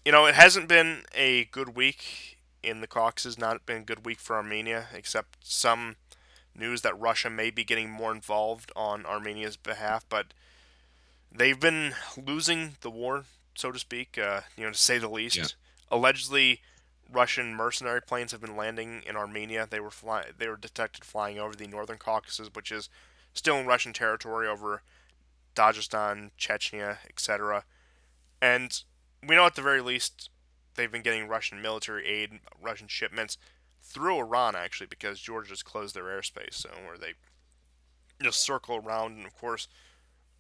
it hasn't been a good week in the Caucasus. Not been a good week for Armenia, except some news that Russia may be getting more involved on Armenia's behalf, but they've been losing the war, so to speak, to say the Yeah. least. Allegedly, Russian mercenary planes have been landing in Armenia. They were detected flying over the northern Caucasus, which is still in Russian territory over Dagestan, Chechnya, etc. And we know at the very least they've been getting Russian military aid, Russian shipments through Iran actually, because Georgia's closed their airspace, so where they just circle around, and of course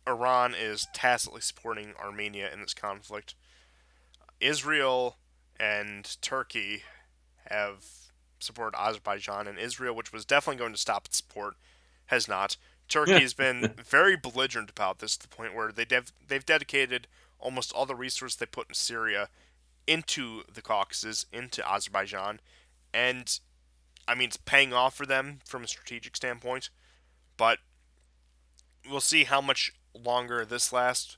Iran is tacitly supporting Armenia in this conflict. Israel and Turkey have supported Azerbaijan, and Israel, which was definitely going to stop its support, has not. Turkey has been very belligerent about this to the point where they've dedicated almost all the resources they put in Syria into the Caucasus, into Azerbaijan, and I mean it's paying off for them from a strategic standpoint, but we'll see how much longer this lasts.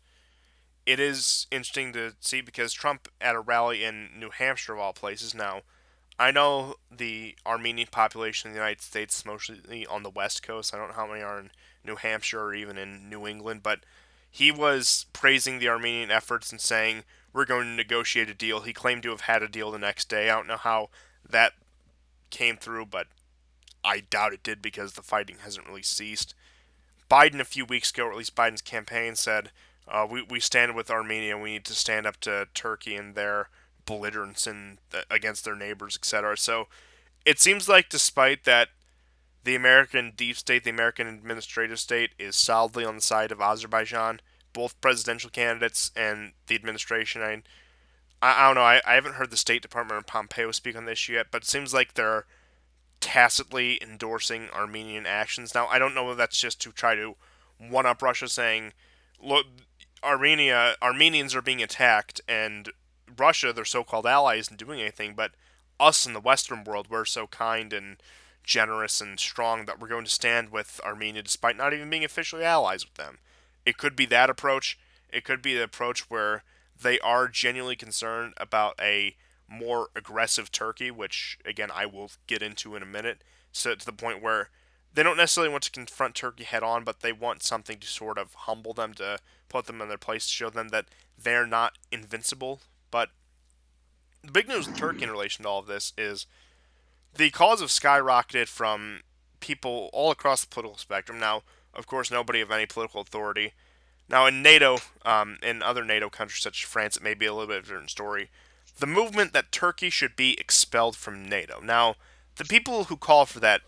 It is interesting to see because Trump at a rally in New Hampshire, of all places. Now, I know the Armenian population in the United States is mostly on the West Coast. I don't know how many are in New Hampshire or even in New England, but he was praising the Armenian efforts and saying, we're going to negotiate a deal. He claimed to have had a deal the next day. I don't know how that came through, but I doubt it did because the fighting hasn't really ceased. Biden a few weeks ago, or at least Biden's campaign, said, we stand with Armenia. We need to stand up to Turkey and their belligerence against their neighbors, etc. So it seems like despite that, the American deep state, the American administrative state, is solidly on the side of Azerbaijan. Both presidential candidates and the administration. I don't know. I haven't heard the State Department or Pompeo speak on this issue yet, but it seems like they're tacitly endorsing Armenian actions. Now, I don't know if that's just to try to one up Russia, saying, look, Armenians are being attacked, and Russia, their so called ally, isn't doing anything, but us in the Western world, we're so kind and generous and strong that we're going to stand with Armenia despite not even being officially allies with them. It could be that approach. It could be the approach where they are genuinely concerned about a more aggressive Turkey, which again I will get into in a minute. So to the point where they don't necessarily want to confront Turkey head on, but they want something to sort of humble them, to put them in their place, to show them that they're not invincible. But the big news with Turkey in relation to all of this is the calls have skyrocketed from people all across the political spectrum. Now, of course, nobody of any political authority. Now, in NATO, in other NATO countries such as France, it may be a little bit of a different story. The movement that Turkey should be expelled from NATO. Now, the people who call for that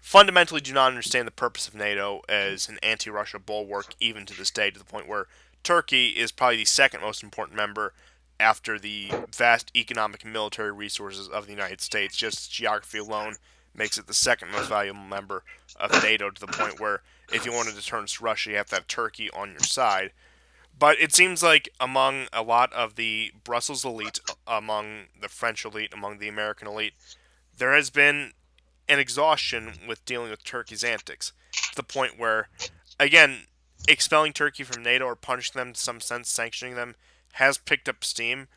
fundamentally do not understand the purpose of NATO as an anti-Russia bulwark, even to this day, to the point where Turkey is probably the second most important member after the vast economic and military resources of the United States. Just geography alone makes it the second most valuable member of NATO, to the point where if you want to deter Russia, you have to have Turkey on your side. But it seems like among a lot of the Brussels elite, among the French elite, among the American elite, there has been an exhaustion with dealing with Turkey's antics, to the point where, again, expelling Turkey from NATO or punishing them in some sense, sanctioning them, has picked up steam.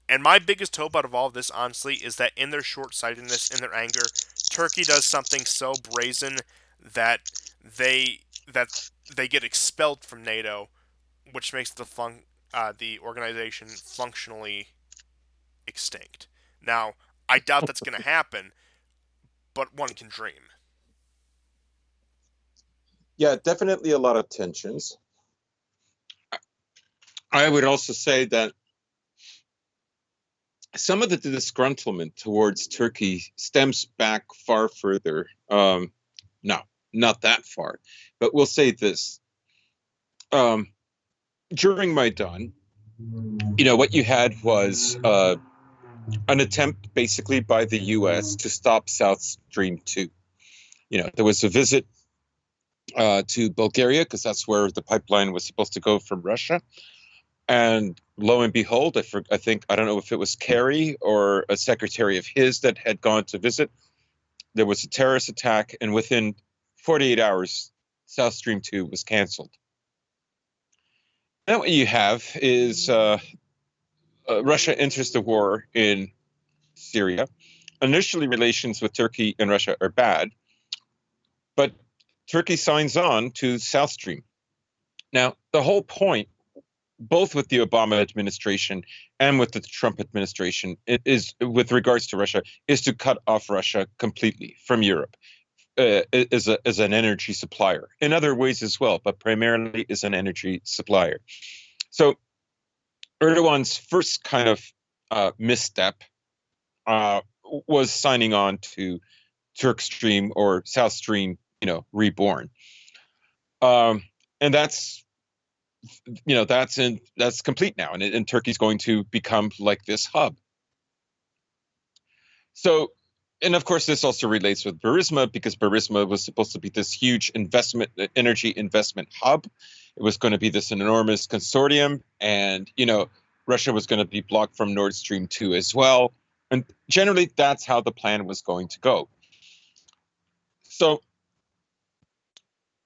And my biggest hope out of all of this, honestly, is that in their short-sightedness, in their anger, Turkey does something so brazen that they they get expelled from NATO, which makes the organization functionally extinct. Now, I doubt that's going to happen, but one can dream. Yeah, definitely a lot of tensions. I would also say that some of the disgruntlement towards Turkey stems back far further. No, not that far, but we'll say this. During Maidan, what you had was an attempt basically by the U.S. to stop South Stream 2. There was a visit to Bulgaria, because that's where the pipeline was supposed to go from Russia. And lo and behold, I think, I don't know if it was Kerry or a secretary of his that had gone to visit. There was a terrorist attack, and within 48 hours, South Stream 2 was canceled. Now what you have is Russia enters the war in Syria. Initially, relations with Turkey and Russia are bad, but Turkey signs on to South Stream. Now, the whole point, both with the Obama administration and with the Trump administration, is with regards to Russia, is to cut off Russia completely from Europe as an energy supplier. In other ways as well, but primarily as an energy supplier. So Erdogan's first kind of misstep was signing on to Turk Stream, or South Stream, reborn. And that's complete now, and Turkey's going to become like this hub. So, and of course, this also relates with Burisma, because Burisma was supposed to be this huge energy investment hub. It was going to be this enormous consortium, and Russia was going to be blocked from Nord Stream 2 as well. And generally, that's how the plan was going to go. So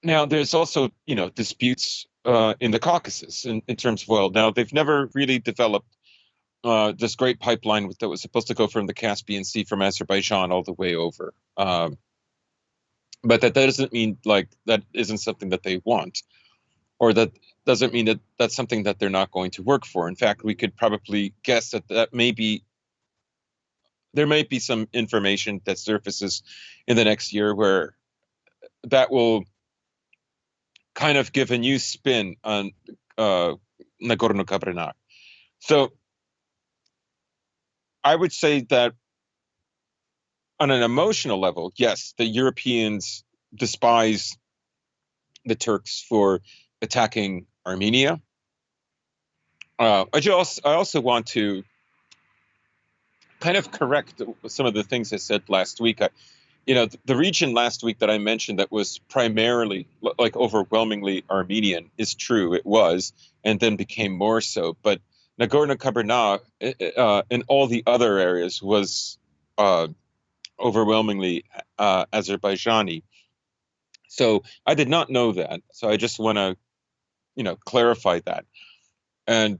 now there's also, disputes in the Caucasus in terms of oil. Now, they've never really developed this great pipeline that was supposed to go from the Caspian Sea, from Azerbaijan all the way over. But that doesn't mean that isn't something that they want, or that doesn't mean that that's something that they're not going to work for. In fact, we could probably guess that there may be some information that surfaces in the next year where that will kind of give a new spin on Nagorno-Karabakh. So I would say that on an emotional level, yes, the Europeans despise the Turks for attacking Armenia. I also want to kind of correct some of the things I said last week. The region last week that I mentioned that was primarily, overwhelmingly Armenian is true. It was, and then became more so. But Nagorno-Karabakh and all the other areas was overwhelmingly Azerbaijani. So I did not know that. So I just want to, clarify that. And,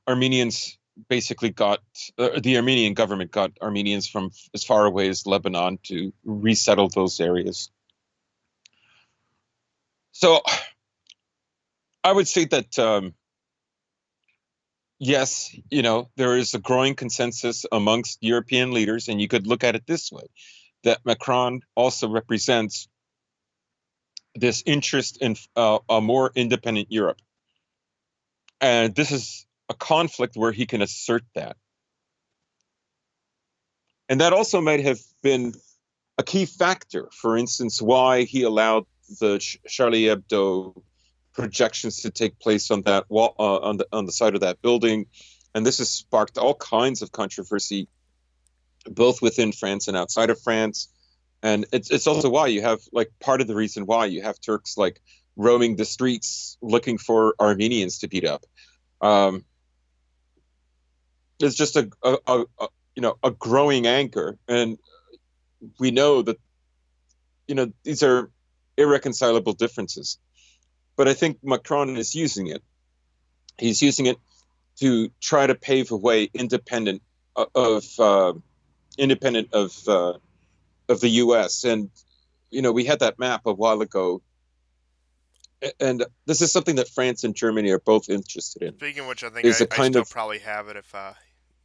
Armenians basically the Armenian government got Armenians from as far away as Lebanon to resettle those areas. So I would say that, yes, there is a growing consensus amongst European leaders, and you could look at it this way, that Macron also represents this interest in a more independent Europe. And this is a conflict where he can assert that. And that also might have been a key factor, for instance, why he allowed the Charlie Hebdo projections to take place on that wall, on the side of that building. And this has sparked all kinds of controversy both within France and outside of France. And it's also why you have, like, part of the reason why you have Turks like roaming the streets looking for Armenians to beat up. Um, it's just a growing anger, and we know that these are irreconcilable differences. But I think Macron is using it. He's using it to try to pave a way independent of the U.S. And we had that map a while ago, and this is something that France and Germany are both interested in. Speaking of which, I think Is a I kind still of probably have it if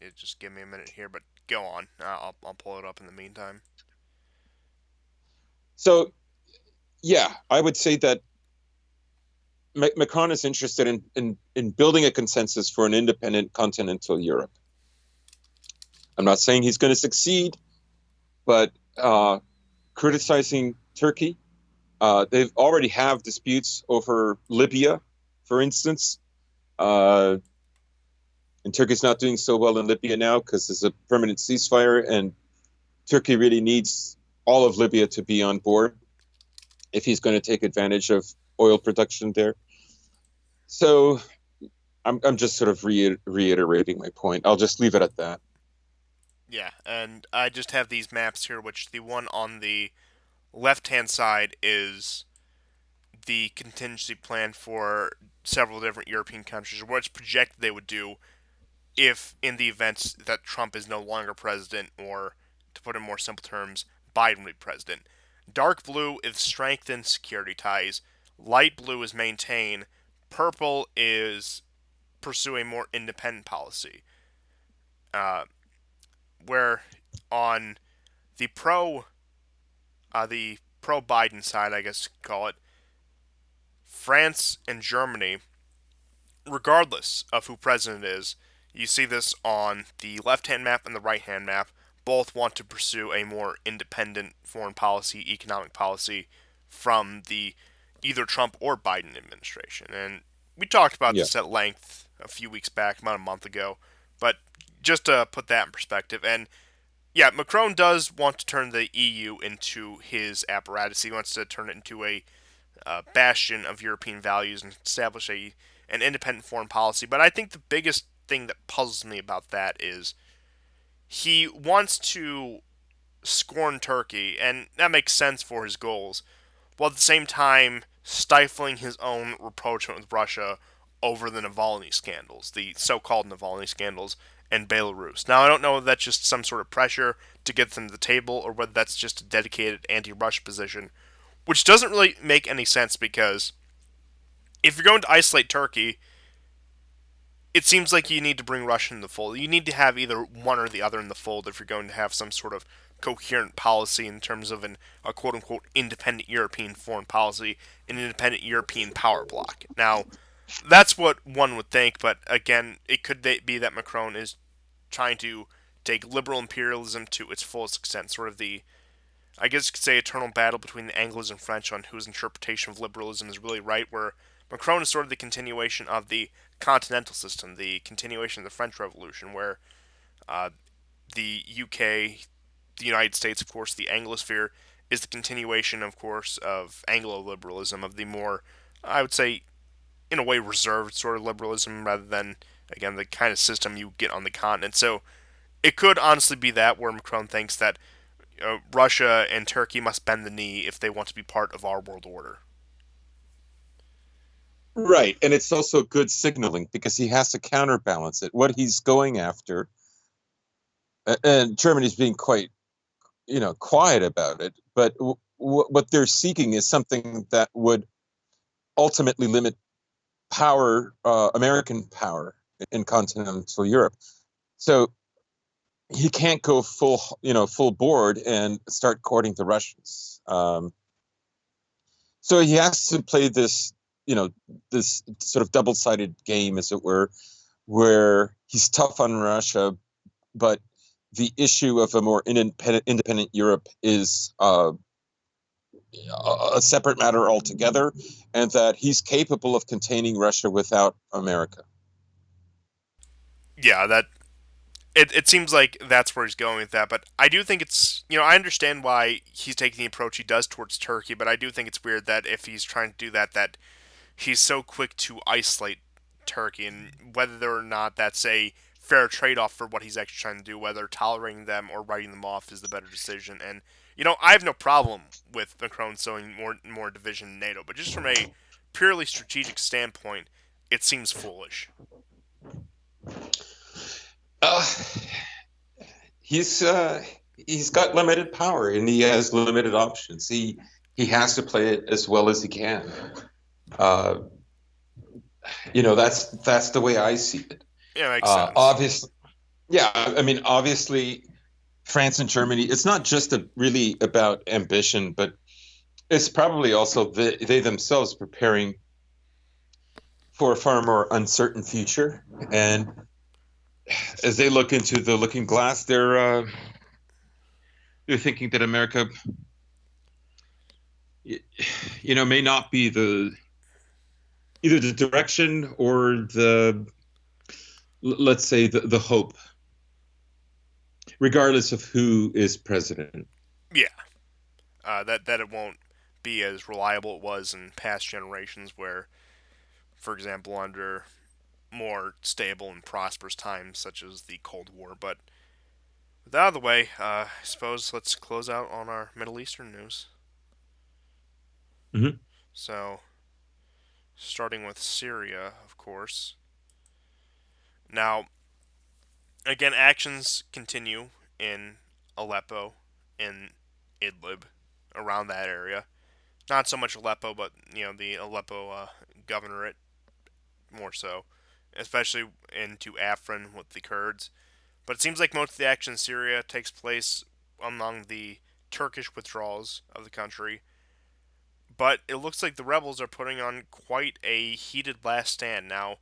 it just give me a minute here. But go on, I'll pull it up in the meantime. So, yeah, I would say that Macron is interested in building a consensus for an independent continental Europe. I'm not saying he's going to succeed, but criticizing Turkey, they've already have disputes over Libya, for instance. And Turkey's not doing so well in Libya now because there's a permanent ceasefire, and Turkey really needs all of Libya to be on board if he's going to take advantage of oil production there. So I'm just sort of reiterating my point. I'll just leave it at that. Yeah, and I just have these maps here, which the one on the left-hand side is the contingency plan for several different European countries, or what it's projected they would do if, in the event that Trump is no longer president, or, to put in more simple terms, Biden would be president. Dark blue is strengthen security ties. Light blue is maintain. Purple is pursue a more independent policy. Uh, where on the pro Biden side, I guess you could call it, France and Germany, regardless of who president is, you see this on the left-hand map and the right-hand map, both want to pursue a more independent foreign policy, economic policy from the either Trump or Biden administration. And we talked about this at length a few weeks back, about a month ago, but just to put that in perspective, and yeah, Macron does want to turn the EU into his apparatus. He wants to turn it into a bastion of European values and establish an independent foreign policy. But I think the biggest thing that puzzles me about that is he wants to scorn Turkey, and that makes sense for his goals, while at the same time stifling his own rapprochement with Russia over the Navalny scandals, the so-called Navalny scandals, and Belarus. Now, I don't know if that's just some sort of pressure to get them to the table, or whether that's just a dedicated anti-Russia position, which doesn't really make any sense, because if you're going to isolate Turkey, it seems like you need to bring Russia in the fold. You need to have either one or the other in the fold if you're going to have some sort of coherent policy in terms of a quote-unquote independent European foreign policy, an independent European power bloc. Now, that's what one would think, but again, it could be that Macron is trying to take liberal imperialism to its fullest extent, sort of the, I guess you could say, eternal battle between the Anglos and French on whose interpretation of liberalism is really right, where Macron is sort of the continuation of the continental system, the continuation of the French Revolution, where the UK, the United States, of course, the Anglosphere, is the continuation, of course, of Anglo-liberalism, of the more, I would say, in a way, reserved sort of liberalism, rather than, again, the kind of system you get on the continent. So it could honestly be that, where Macron thinks that Russia and Turkey must bend the knee if they want to be part of our world order. Right, and it's also good signaling because he has to counterbalance it. What he's going after, and Germany's being quite, quiet about it, but what they're seeking is something that would ultimately limit power, American power in continental Europe. So he can't go full board and start courting the Russians. So he has to play this sort of double-sided game, as it were, where he's tough on Russia, but the issue of a more independent Europe is a separate matter altogether, and that he's capable of containing Russia without America. Yeah, that it seems like that's where he's going with that. But I do think it's, I understand why he's taking the approach he does towards Turkey, but I do think it's weird that if he's trying to do that, that he's so quick to isolate Turkey, and whether or not that's a fair trade-off for what he's actually trying to do, whether tolerating them or writing them off is the better decision. And I have no problem with Macron sowing more division in NATO, but just from a purely strategic standpoint, it seems foolish. Uh, he's got limited power and he has limited options. He has to play it as well as he can. Uh, that's the way I see it. Yeah, makes sense. Obviously, yeah. I mean, obviously, France and Germany. It's not just really about ambition, but it's probably also they themselves preparing for a far more uncertain future. And as they look into the looking glass, they're thinking that America, may not be either the direction or let's say the hope, regardless of who is president. Yeah, that it won't be as reliable it was in past generations, where, for example, under more stable and prosperous times such as the Cold War. But with that out of the way, I suppose let's close out on our Middle Eastern news. Mm-hmm. So, starting with Syria, of course. Now, again, actions continue in Aleppo, in Idlib, around that area. Not so much Aleppo, but the Aleppo governorate more so, especially into Afrin with the Kurds. But it seems like most of the action in Syria takes place among the Turkish withdrawals of the country. But it looks like the rebels are putting on quite a heated last stand now.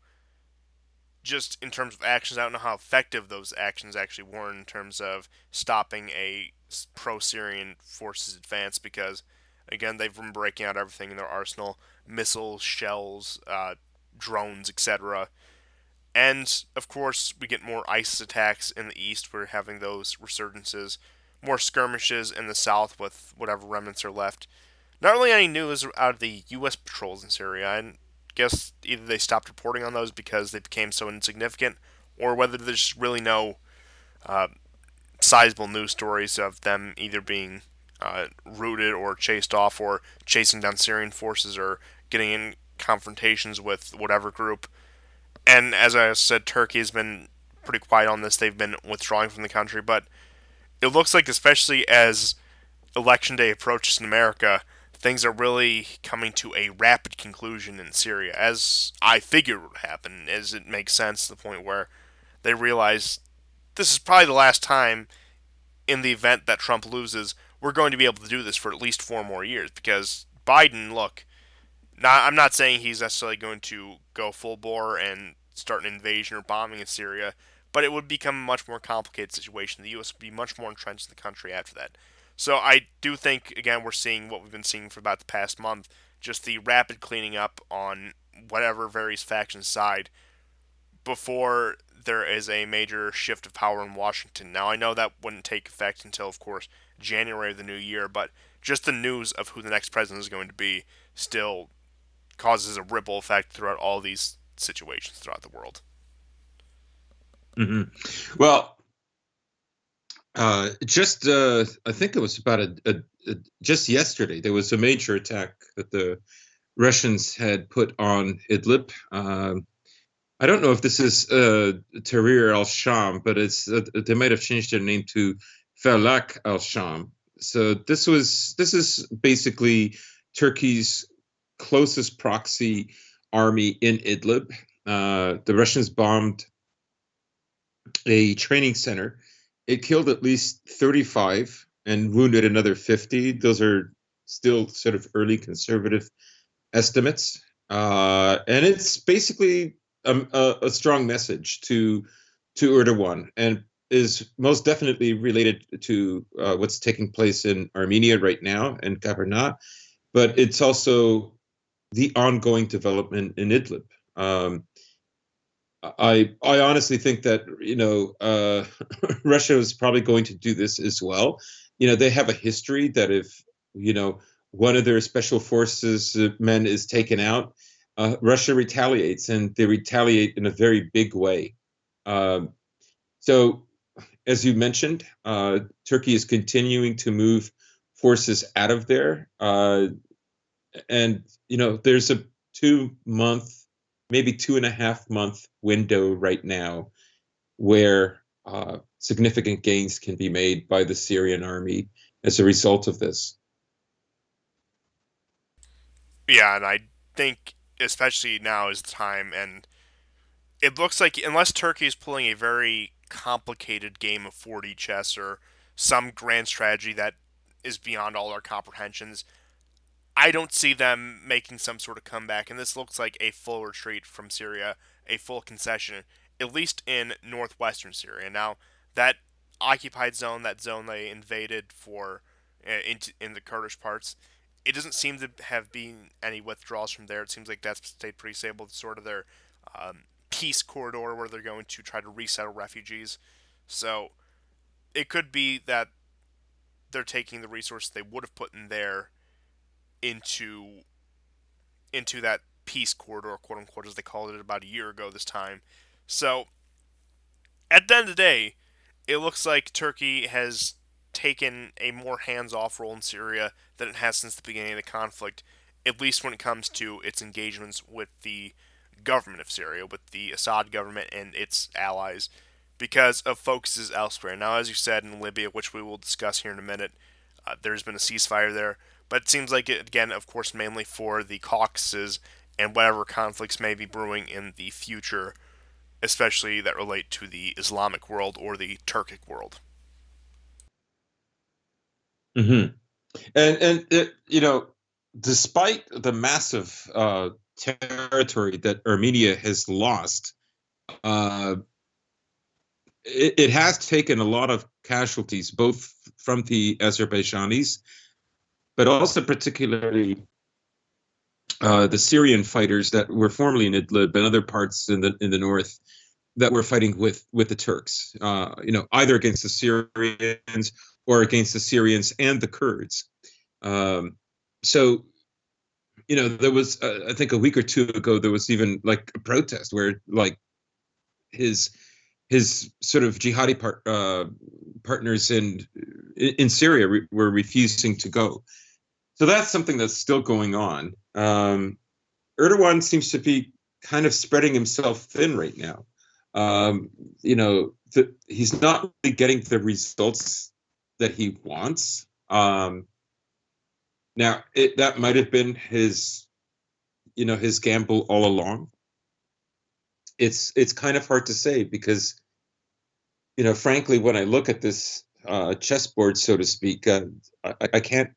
Just in terms of actions, I don't know how effective those actions actually were in terms of stopping a pro-Syrian forces advance, because again they've been breaking out everything in their arsenal: missiles, shells, drones, etc. And of course, we get more ISIS attacks in the east. We're having those resurgences, more skirmishes in the south with whatever remnants are left. Not really any news out of the U.S. patrols in Syria. I guess either they stopped reporting on those because they became so insignificant, or whether there's really no uh, sizable news stories of them either being routed or chased off, or chasing down Syrian forces, or getting in confrontations with whatever group. And as I said, Turkey has been pretty quiet on this. They've been withdrawing from the country, but it looks like, especially as election day approaches in America, things are really coming to a rapid conclusion in Syria, as I figured would happen, as it makes sense to the point where they realize this is probably the last time, in the event that Trump loses, we're going to be able to do this for at least 4 more years. Because Biden, look, I'm not saying he's necessarily going to go full bore and start an invasion or bombing in Syria, but it would become a much more complicated situation. The U.S. would be much more entrenched in the country after that. So I do think, again, we're seeing what we've been seeing for about the past month, just the rapid cleaning up on whatever various factions side before there is a major shift of power in Washington. Now, I know that wouldn't take effect until, of course, January of the new year, but just the news of who the next president is going to be still causes a ripple effect throughout all these situations throughout the world. Mm-hmm. Well, I think it was about just yesterday, there was a major attack that the Russians had put on Idlib. I don't know if this is Tahrir al-Sham, but they might have changed their name to Falak al-Sham. So this is basically Turkey's closest proxy army in Idlib. The Russians bombed a training center. It killed at least 35 and wounded another 50. Those are still sort of early conservative estimates. And it's basically a strong message to Erdogan, and is most definitely related to what's taking place in Armenia right now and Kabarna, but it's also the ongoing development in Idlib. I honestly think that Russia is probably going to do this as well. They have a history that if one of their special forces men is taken out, Russia retaliates, and they retaliate in a very big way. Um, so, as you mentioned, Turkey is continuing to move forces out of there, and there's a 2 month, maybe 2.5 month window right now where significant gains can be made by the Syrian army as a result of this. Yeah, and I think especially now is the time, and it looks like unless Turkey is pulling a very complicated game of 4D chess or some grand strategy that is beyond all our comprehensions, I don't see them making some sort of comeback, and this looks like a full retreat from Syria, a full concession, at least in northwestern Syria. Now, that occupied zone, that zone they invaded for in the Kurdish parts, it doesn't seem to have been any withdrawals from there. It seems like that's stayed pretty stable. It's sort of their peace corridor where they're going to try to resettle refugees. So it could be that they're taking the resources they would have put in there into that peace corridor, quote unquote, as they called it about a year ago this time. So at the end of the day, it looks like Turkey has taken a more hands-off role in Syria than it has since the beginning of the conflict, at least when it comes to its engagements with the government of Syria, with the Assad government and its allies, because of focuses elsewhere. Now, as you said, in Libya, which we will discuss here in a minute, there's been a ceasefire there, but it seems like it, again, of course, mainly for the Caucasus and whatever conflicts may be brewing in the future, especially that relate to the Islamic world or the Turkic world. Mm-hmm. And despite the massive territory that Armenia has lost, uh, it has taken a lot of casualties, both from the Azerbaijanis, but also particularly the Syrian fighters that were formerly in Idlib and other parts in the north that were fighting with the Turks. Either against the Syrians or against the Syrians and the Kurds. So there was I think a week or two ago there was even like a protest where like his sort of jihadi partners in Syria were refusing to go. So that's something that's still going on. Erdogan seems to be kind of spreading himself thin right now. He's not really getting the results that he wants. Now, that might have been his gamble all along. It's kind of hard to say because, frankly, when I look at this chessboard, so to speak, I can't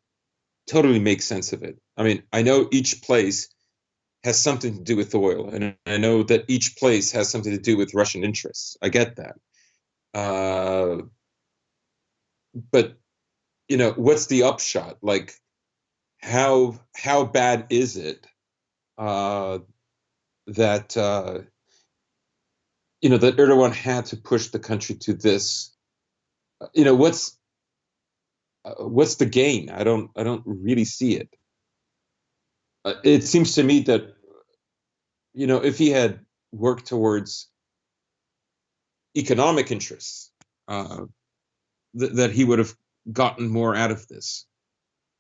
totally make sense of it. I mean, I know each place has something to do with oil, and I know that each place has something to do with Russian interests. I get that. But what's the upshot? Like, how bad is it that that Erdogan had to push the country to this? What's the gain? I don't really see it. It seems to me that if he had worked towards economic interests, that he would have gotten more out of this.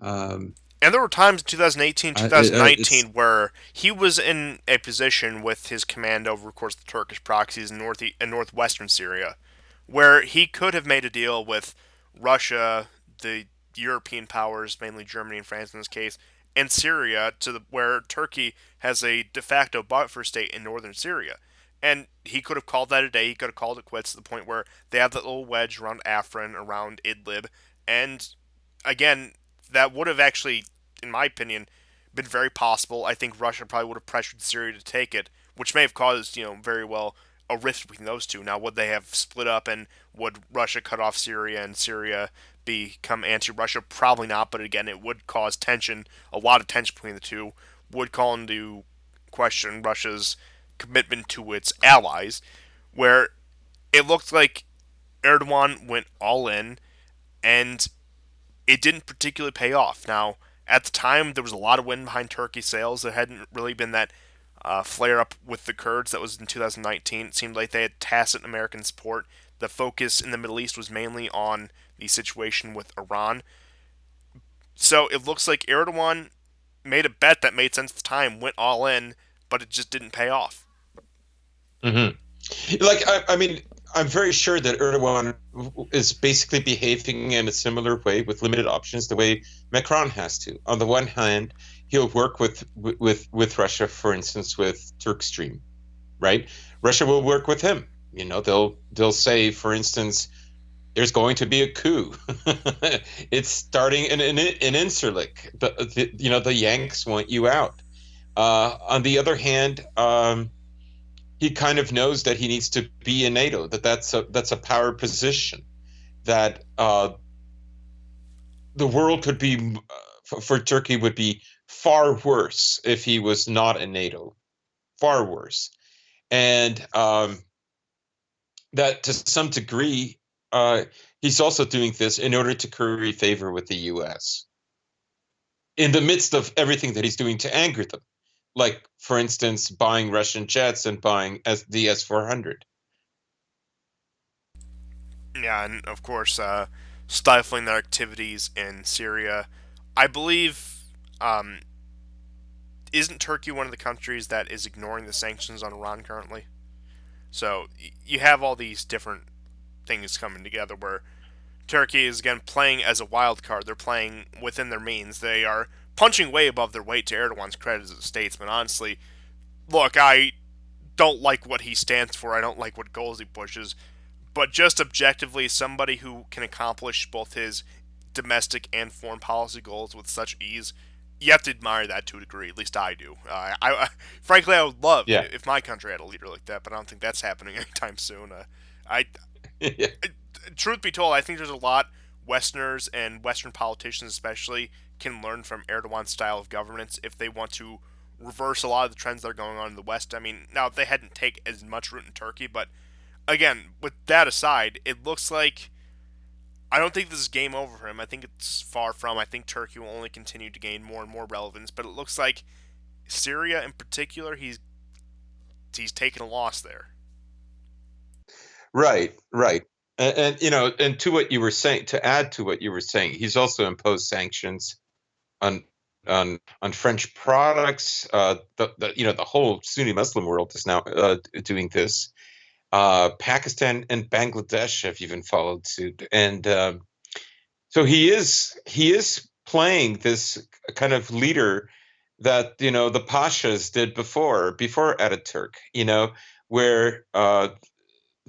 And there were times in 2018, 2019 where he was in a position with his command over, of course, the Turkish proxies in northwestern Syria, where he could have made a deal with Russia, the European powers, mainly Germany and France in this case, and Syria, where Turkey has a de facto buffer state in northern Syria. And he could have called that a day. He could have called it quits to the point where they have that little wedge around Afrin, around Idlib, and again, that would have actually, in my opinion, been very possible. I think Russia probably would have pressured Syria to take it, which may have caused, very well a rift between those two. Now, would they have split up and would Russia cut off Syria and Syria become anti-Russia? Probably not, but again, it would cause tension, a lot of tension between the two, would call into question Russia's commitment to its allies, where it looked like Erdogan went all in, and it didn't particularly pay off. Now, at the time, there was a lot of wind behind Turkey's sails. There hadn't really been that flare up with the Kurds that was in 2019. It seemed like they had tacit American support. The focus in the Middle East was mainly on the situation with Iran. So it looks like Erdogan made a bet that made sense at the time, went all in, but it just didn't pay off. Like, I mean, I'm very sure that Erdogan is basically behaving in a similar way with limited options, the way Macron has to. On the one hand, he'll work with Russia, for instance, with Turkstream, right? Russia will work with him. You know, they'll say, for instance, there's going to be a coup. It's starting in Incirlik. The Yanks want you out. On the other hand, he kind of knows that he needs to be in NATO. That's a power position. That the world could be for Turkey would be far worse if he was not in NATO. Far worse, and that to some degree. He's also doing this in order to curry favor with the U.S. in the midst of everything that he's doing to anger them, like, for instance, buying Russian jets and buying the S-400. Yeah, and of course, stifling their activities in Syria. I believe, isn't Turkey one of the countries that is ignoring the sanctions on Iran currently? So you have all these different things coming together where Turkey is again playing as a wild card. They're playing within their means. They are punching way above their weight to Erdogan's credit as a statesman. Honestly, look, I don't like what he stands for. I don't like what goals he pushes. But just objectively, somebody who can accomplish both his domestic and foreign policy goals with such ease, you have to admire that to a degree. At least I do. Frankly, I would love Yeah. if my country had a leader like that, but I don't think that's happening anytime soon. I Yeah. Truth be told, I think there's a lot Westerners and Western politicians especially can learn from Erdogan's style of governance if they want to reverse a lot of the trends that are going on in the West. I mean, now they hadn't take as much root in Turkey, but again, with that aside, it looks like I don't think this is game over for him. I think it's far from. I think Turkey will only continue to gain more and more relevance, but it looks like Syria in particular, he's taken a loss there. Right, right. And to what you were saying, to add to what you were saying, he's also imposed sanctions on French products. The whole Sunni Muslim world is now doing this. Pakistan and Bangladesh have even followed suit, and so he is playing this kind of leader that the Pashas did before Ataturk. Where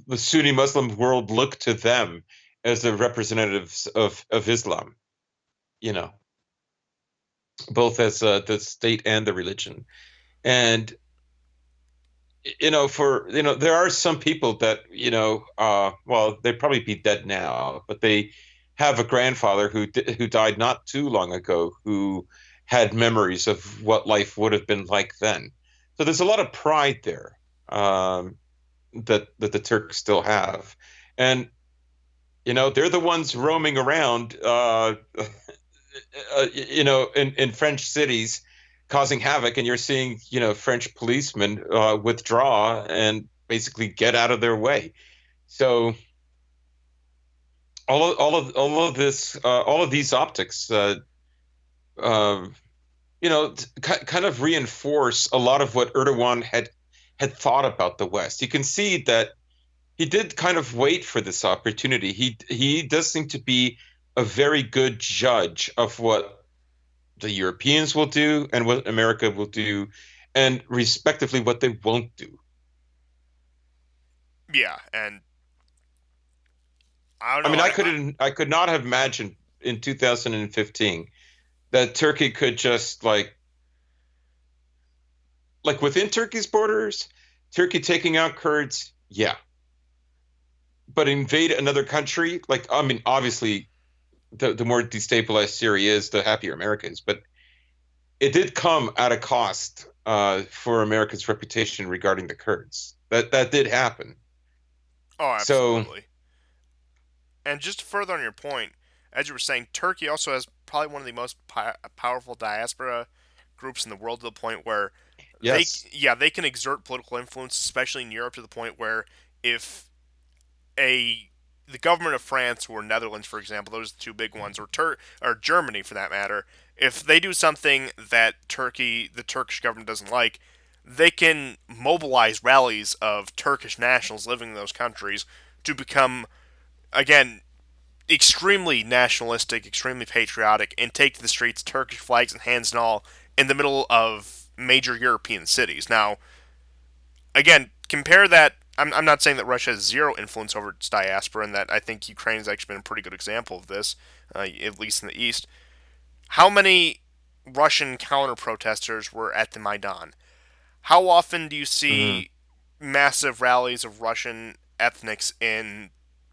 the Sunni Muslim world look to them as the representatives of Islam, both as the state and the religion. And, there are some people that, well, they'd probably be dead now, but they have a grandfather who died not too long ago, who had memories of what life would have been like then. So there's a lot of pride there. That the Turks still have, and they're the ones roaming around, in French cities, causing havoc, and you're seeing French policemen withdraw and basically get out of their way. So all of this, all of these optics, kind of reinforce a lot of what Erdogan had thought about the West. You can see that he did kind of wait for this opportunity. He does seem to be a very good judge of what the Europeans will do and what America will do, and respectively what they won't do. Yeah, and I don't know. I could not have imagined in 2015 that Turkey could just like within Turkey's borders, Turkey taking out Kurds, yeah. But invade another country, obviously, the more destabilized Syria is, the happier America is. But it did come at a cost for America's reputation regarding the Kurds. That did happen. Oh, So absolutely. And just further on your point, as you were saying, Turkey also has probably one of the most powerful diaspora groups in the world to the point where yes, they can exert political influence, especially in Europe, to the point where if a the government of France or Netherlands, for example, those are the two big ones, or Germany for that matter, if they do something that the Turkish government doesn't like, they can mobilize rallies of Turkish nationals living in those countries to become, again, extremely nationalistic, extremely patriotic, and take to the streets Turkish flags and hands and all in the middle of major European cities. Now, again, compare that. I'm not saying that Russia has zero influence over its diaspora, and that I think Ukraine has actually been a pretty good example of this, at least in the East. How many Russian counter protesters were at the Maidan? How often do you mhm, see massive rallies of Russian ethnics in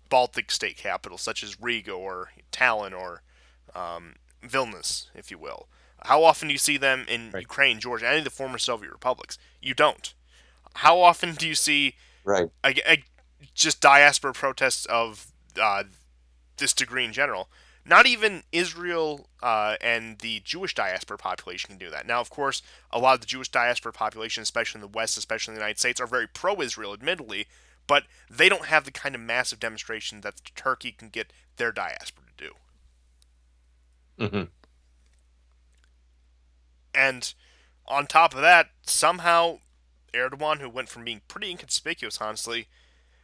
Baltic state capitals such as Riga or Tallinn or Vilnius, if you will? How often do you see them in right, Ukraine, Georgia, any of the former Soviet republics? You don't. How often do you see right. just diaspora protests of this degree in general? Not even Israel and the Jewish diaspora population can do that. Now, of course, a lot of the Jewish diaspora population, especially in the West, especially in the United States, are very pro-Israel, admittedly, but they don't have the kind of massive demonstration that Turkey can get their diaspora to do. Hmm. And on top of that, somehow Erdogan, who went from being pretty inconspicuous, honestly,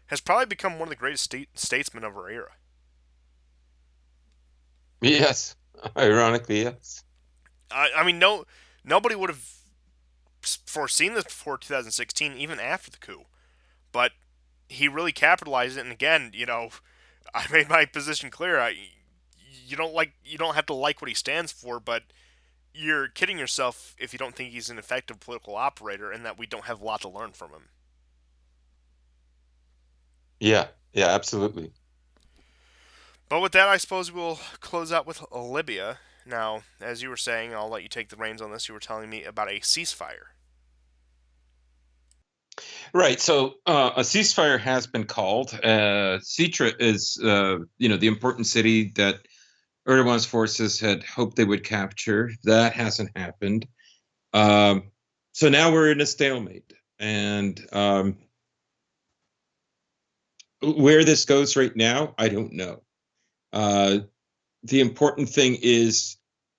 has probably become one of the greatest statesmen of our era. Yes, ironically, yes. I mean, nobody would have foreseen this before 2016, even after the coup. But he really capitalized it. And again, I made my position clear. You don't have to like what he stands for, but you're kidding yourself if you don't think he's an effective political operator and that we don't have a lot to learn from him. Yeah, yeah, absolutely. But with that, I suppose we'll close out with Libya. Now, as you were saying, I'll let you take the reins on this. You were telling me about a ceasefire. Right. So a ceasefire has been called. Sitra is, the important city that Erdogan's forces had hoped they would capture. That hasn't happened. Um, so now we're in a stalemate. And where this goes right now, I don't know. Uh, the important thing is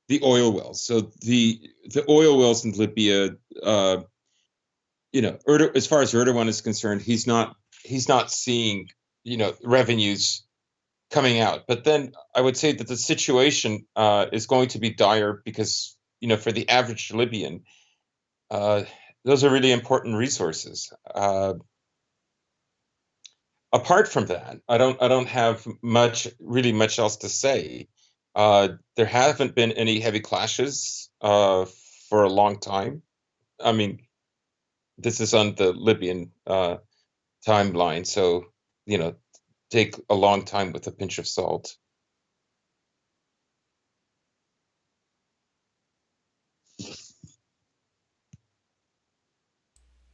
the oil wells. So the oil wells in Libya, uh, as far as Erdogan is concerned, he's not seeing revenues coming out. But then I would say that the situation is going to be dire because for the average Libyan, uh, those are really important resources. Apart from that, I don't have really much else to say. There haven't been any heavy clashes for a long time. I mean, this is on the Libyan timeline, so you know, take a long time with a pinch of salt.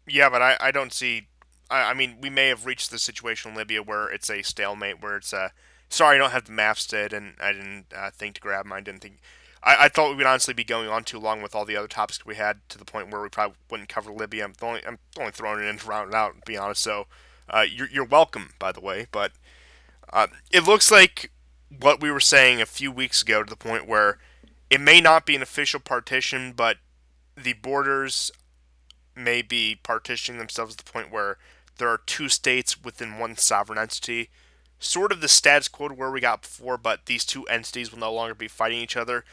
Yeah, but I don't see. I mean, we may have reached the situation in Libya where it's a stalemate, where it's a. Sorry, I don't have the maps did, and I didn't think to grab mine. Didn't think. I thought we would honestly be going on too long with all the other topics we had to the point where we probably wouldn't cover Libya. I'm only throwing it in to round it out, to be honest. So, you're welcome, by the way. But it looks like what we were saying a few weeks ago to the point where it may not be an official partition, but the borders may be partitioning themselves to the point where there are two states within one sovereign entity. Sort of the status quo where we got before, but these two entities will no longer be fighting each other.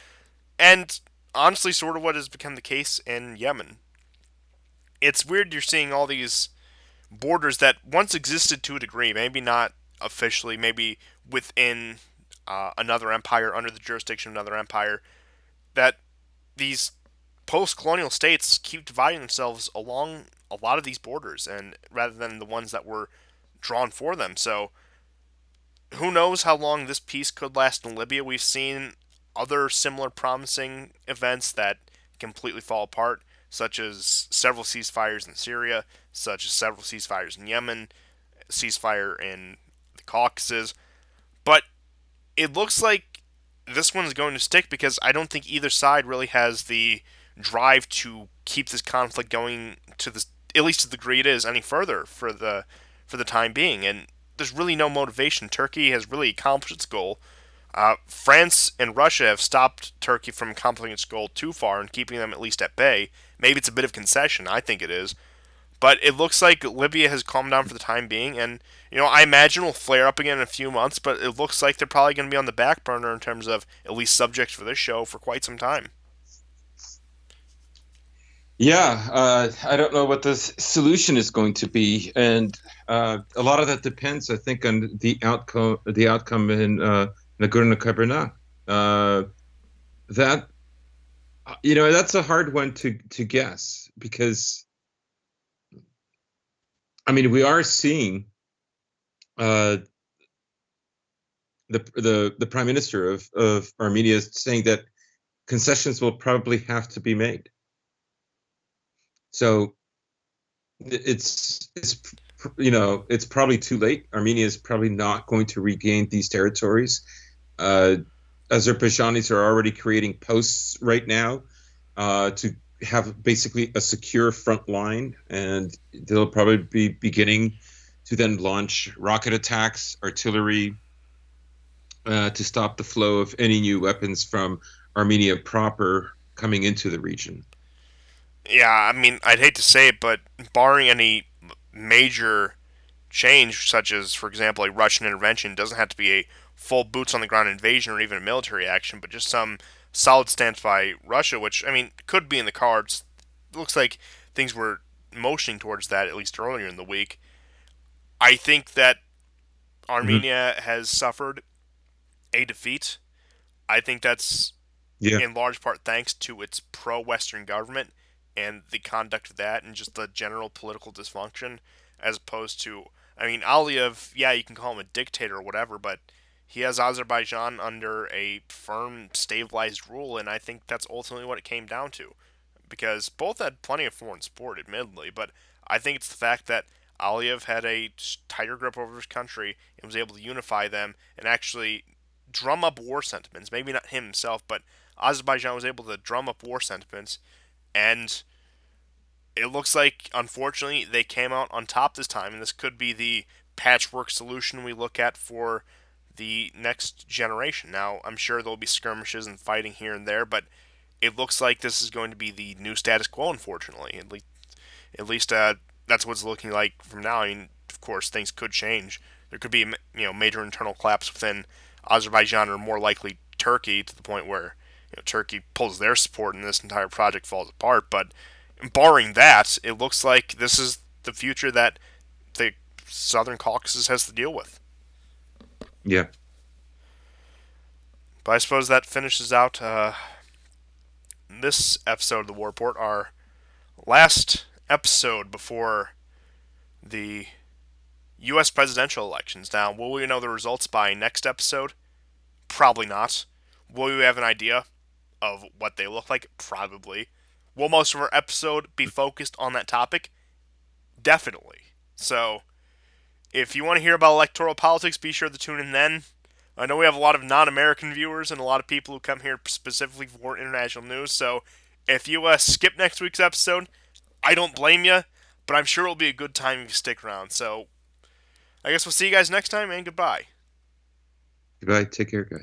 And honestly, sort of what has become the case in Yemen. It's weird you're seeing all these borders that once existed to a degree, maybe not officially, maybe within another empire, under the jurisdiction of another empire, that these post-colonial states keep dividing themselves along a lot of these borders, and rather than the ones that were drawn for them. So who knows how long this peace could last in Libya? We've seen other similar promising events that completely fall apart, such as several ceasefires in Syria, such as several ceasefires in Yemen, ceasefire in the Caucasus. But it looks like this one's going to stick because I don't think either side really has the drive to keep this conflict going to this, at least to the degree it is, any further for the time being. And there's really no motivation. Turkey has really accomplished its goal. France and Russia have stopped Turkey from accomplishing its goal too far and keeping them at least at bay. Maybe it's a bit of concession. I think it is. But it looks like Libya has calmed down for the time being, and I imagine will flare up again in a few months. But it looks like they're probably going to be on the back burner in terms of at least subjects for this show for quite some time. Yeah, I don't know what the solution is going to be, and a lot of that depends, I think, on the outcome. The outcome in Nagorno-Karabakh. That that's a hard one to guess because I mean we are seeing the prime minister of Armenia saying that concessions will probably have to be made. So it's probably too late. Armenia is probably not going to regain these territories. Azerbaijanis are already creating posts right now to have basically a secure front line, and they'll probably be beginning to then launch rocket attacks, artillery, to stop the flow of any new weapons from Armenia proper coming into the region. Yeah, I mean, I'd hate to say it, but barring any major change, such as, for example, a Russian intervention, doesn't have to be a full boots on the ground invasion or even a military action, but just some solid stance by Russia, which, I mean, could be in the cards. It looks like things were motioning towards that, at least earlier in the week. I think that Armenia has suffered a defeat. I think that's in large part thanks to its pro-Western government and the conduct of that and just the general political dysfunction, as opposed to, I mean, Aliyev, yeah, you can call him a dictator or whatever, but he has Azerbaijan under a firm, stabilized rule, and I think that's ultimately what it came down to. Because both had plenty of foreign support, admittedly, but I think it's the fact that Aliyev had a tighter grip over his country and was able to unify them and actually drum up war sentiments. Maybe not him himself, but Azerbaijan was able to drum up war sentiments, and it looks like, unfortunately, they came out on top this time, and this could be the patchwork solution we look at for the next generation. Now, I'm sure there'll be skirmishes and fighting here and there, but it looks like this is going to be the new status quo, unfortunately. At least that's what it's looking like from now. I mean, of course, things could change. There could be major internal collapse within Azerbaijan, or more likely Turkey, to the point where Turkey pulls their support and this entire project falls apart. But barring that, it looks like this is the future that the Southern Caucasus has to deal with. Yeah. But I suppose that finishes out this episode of the War Report, our last episode before the U.S. presidential elections. Now, will we know the results by next episode? Probably not. Will we have an idea of what they look like? Probably. Will most of our episode be focused on that topic? Definitely. So, if you want to hear about electoral politics, be sure to tune in then. I know we have a lot of non-American viewers and a lot of people who come here specifically for international news, so if you skip next week's episode, I don't blame you, but I'm sure it'll be a good time if you stick around. So, I guess we'll see you guys next time, and goodbye. Goodbye. Take care, guys.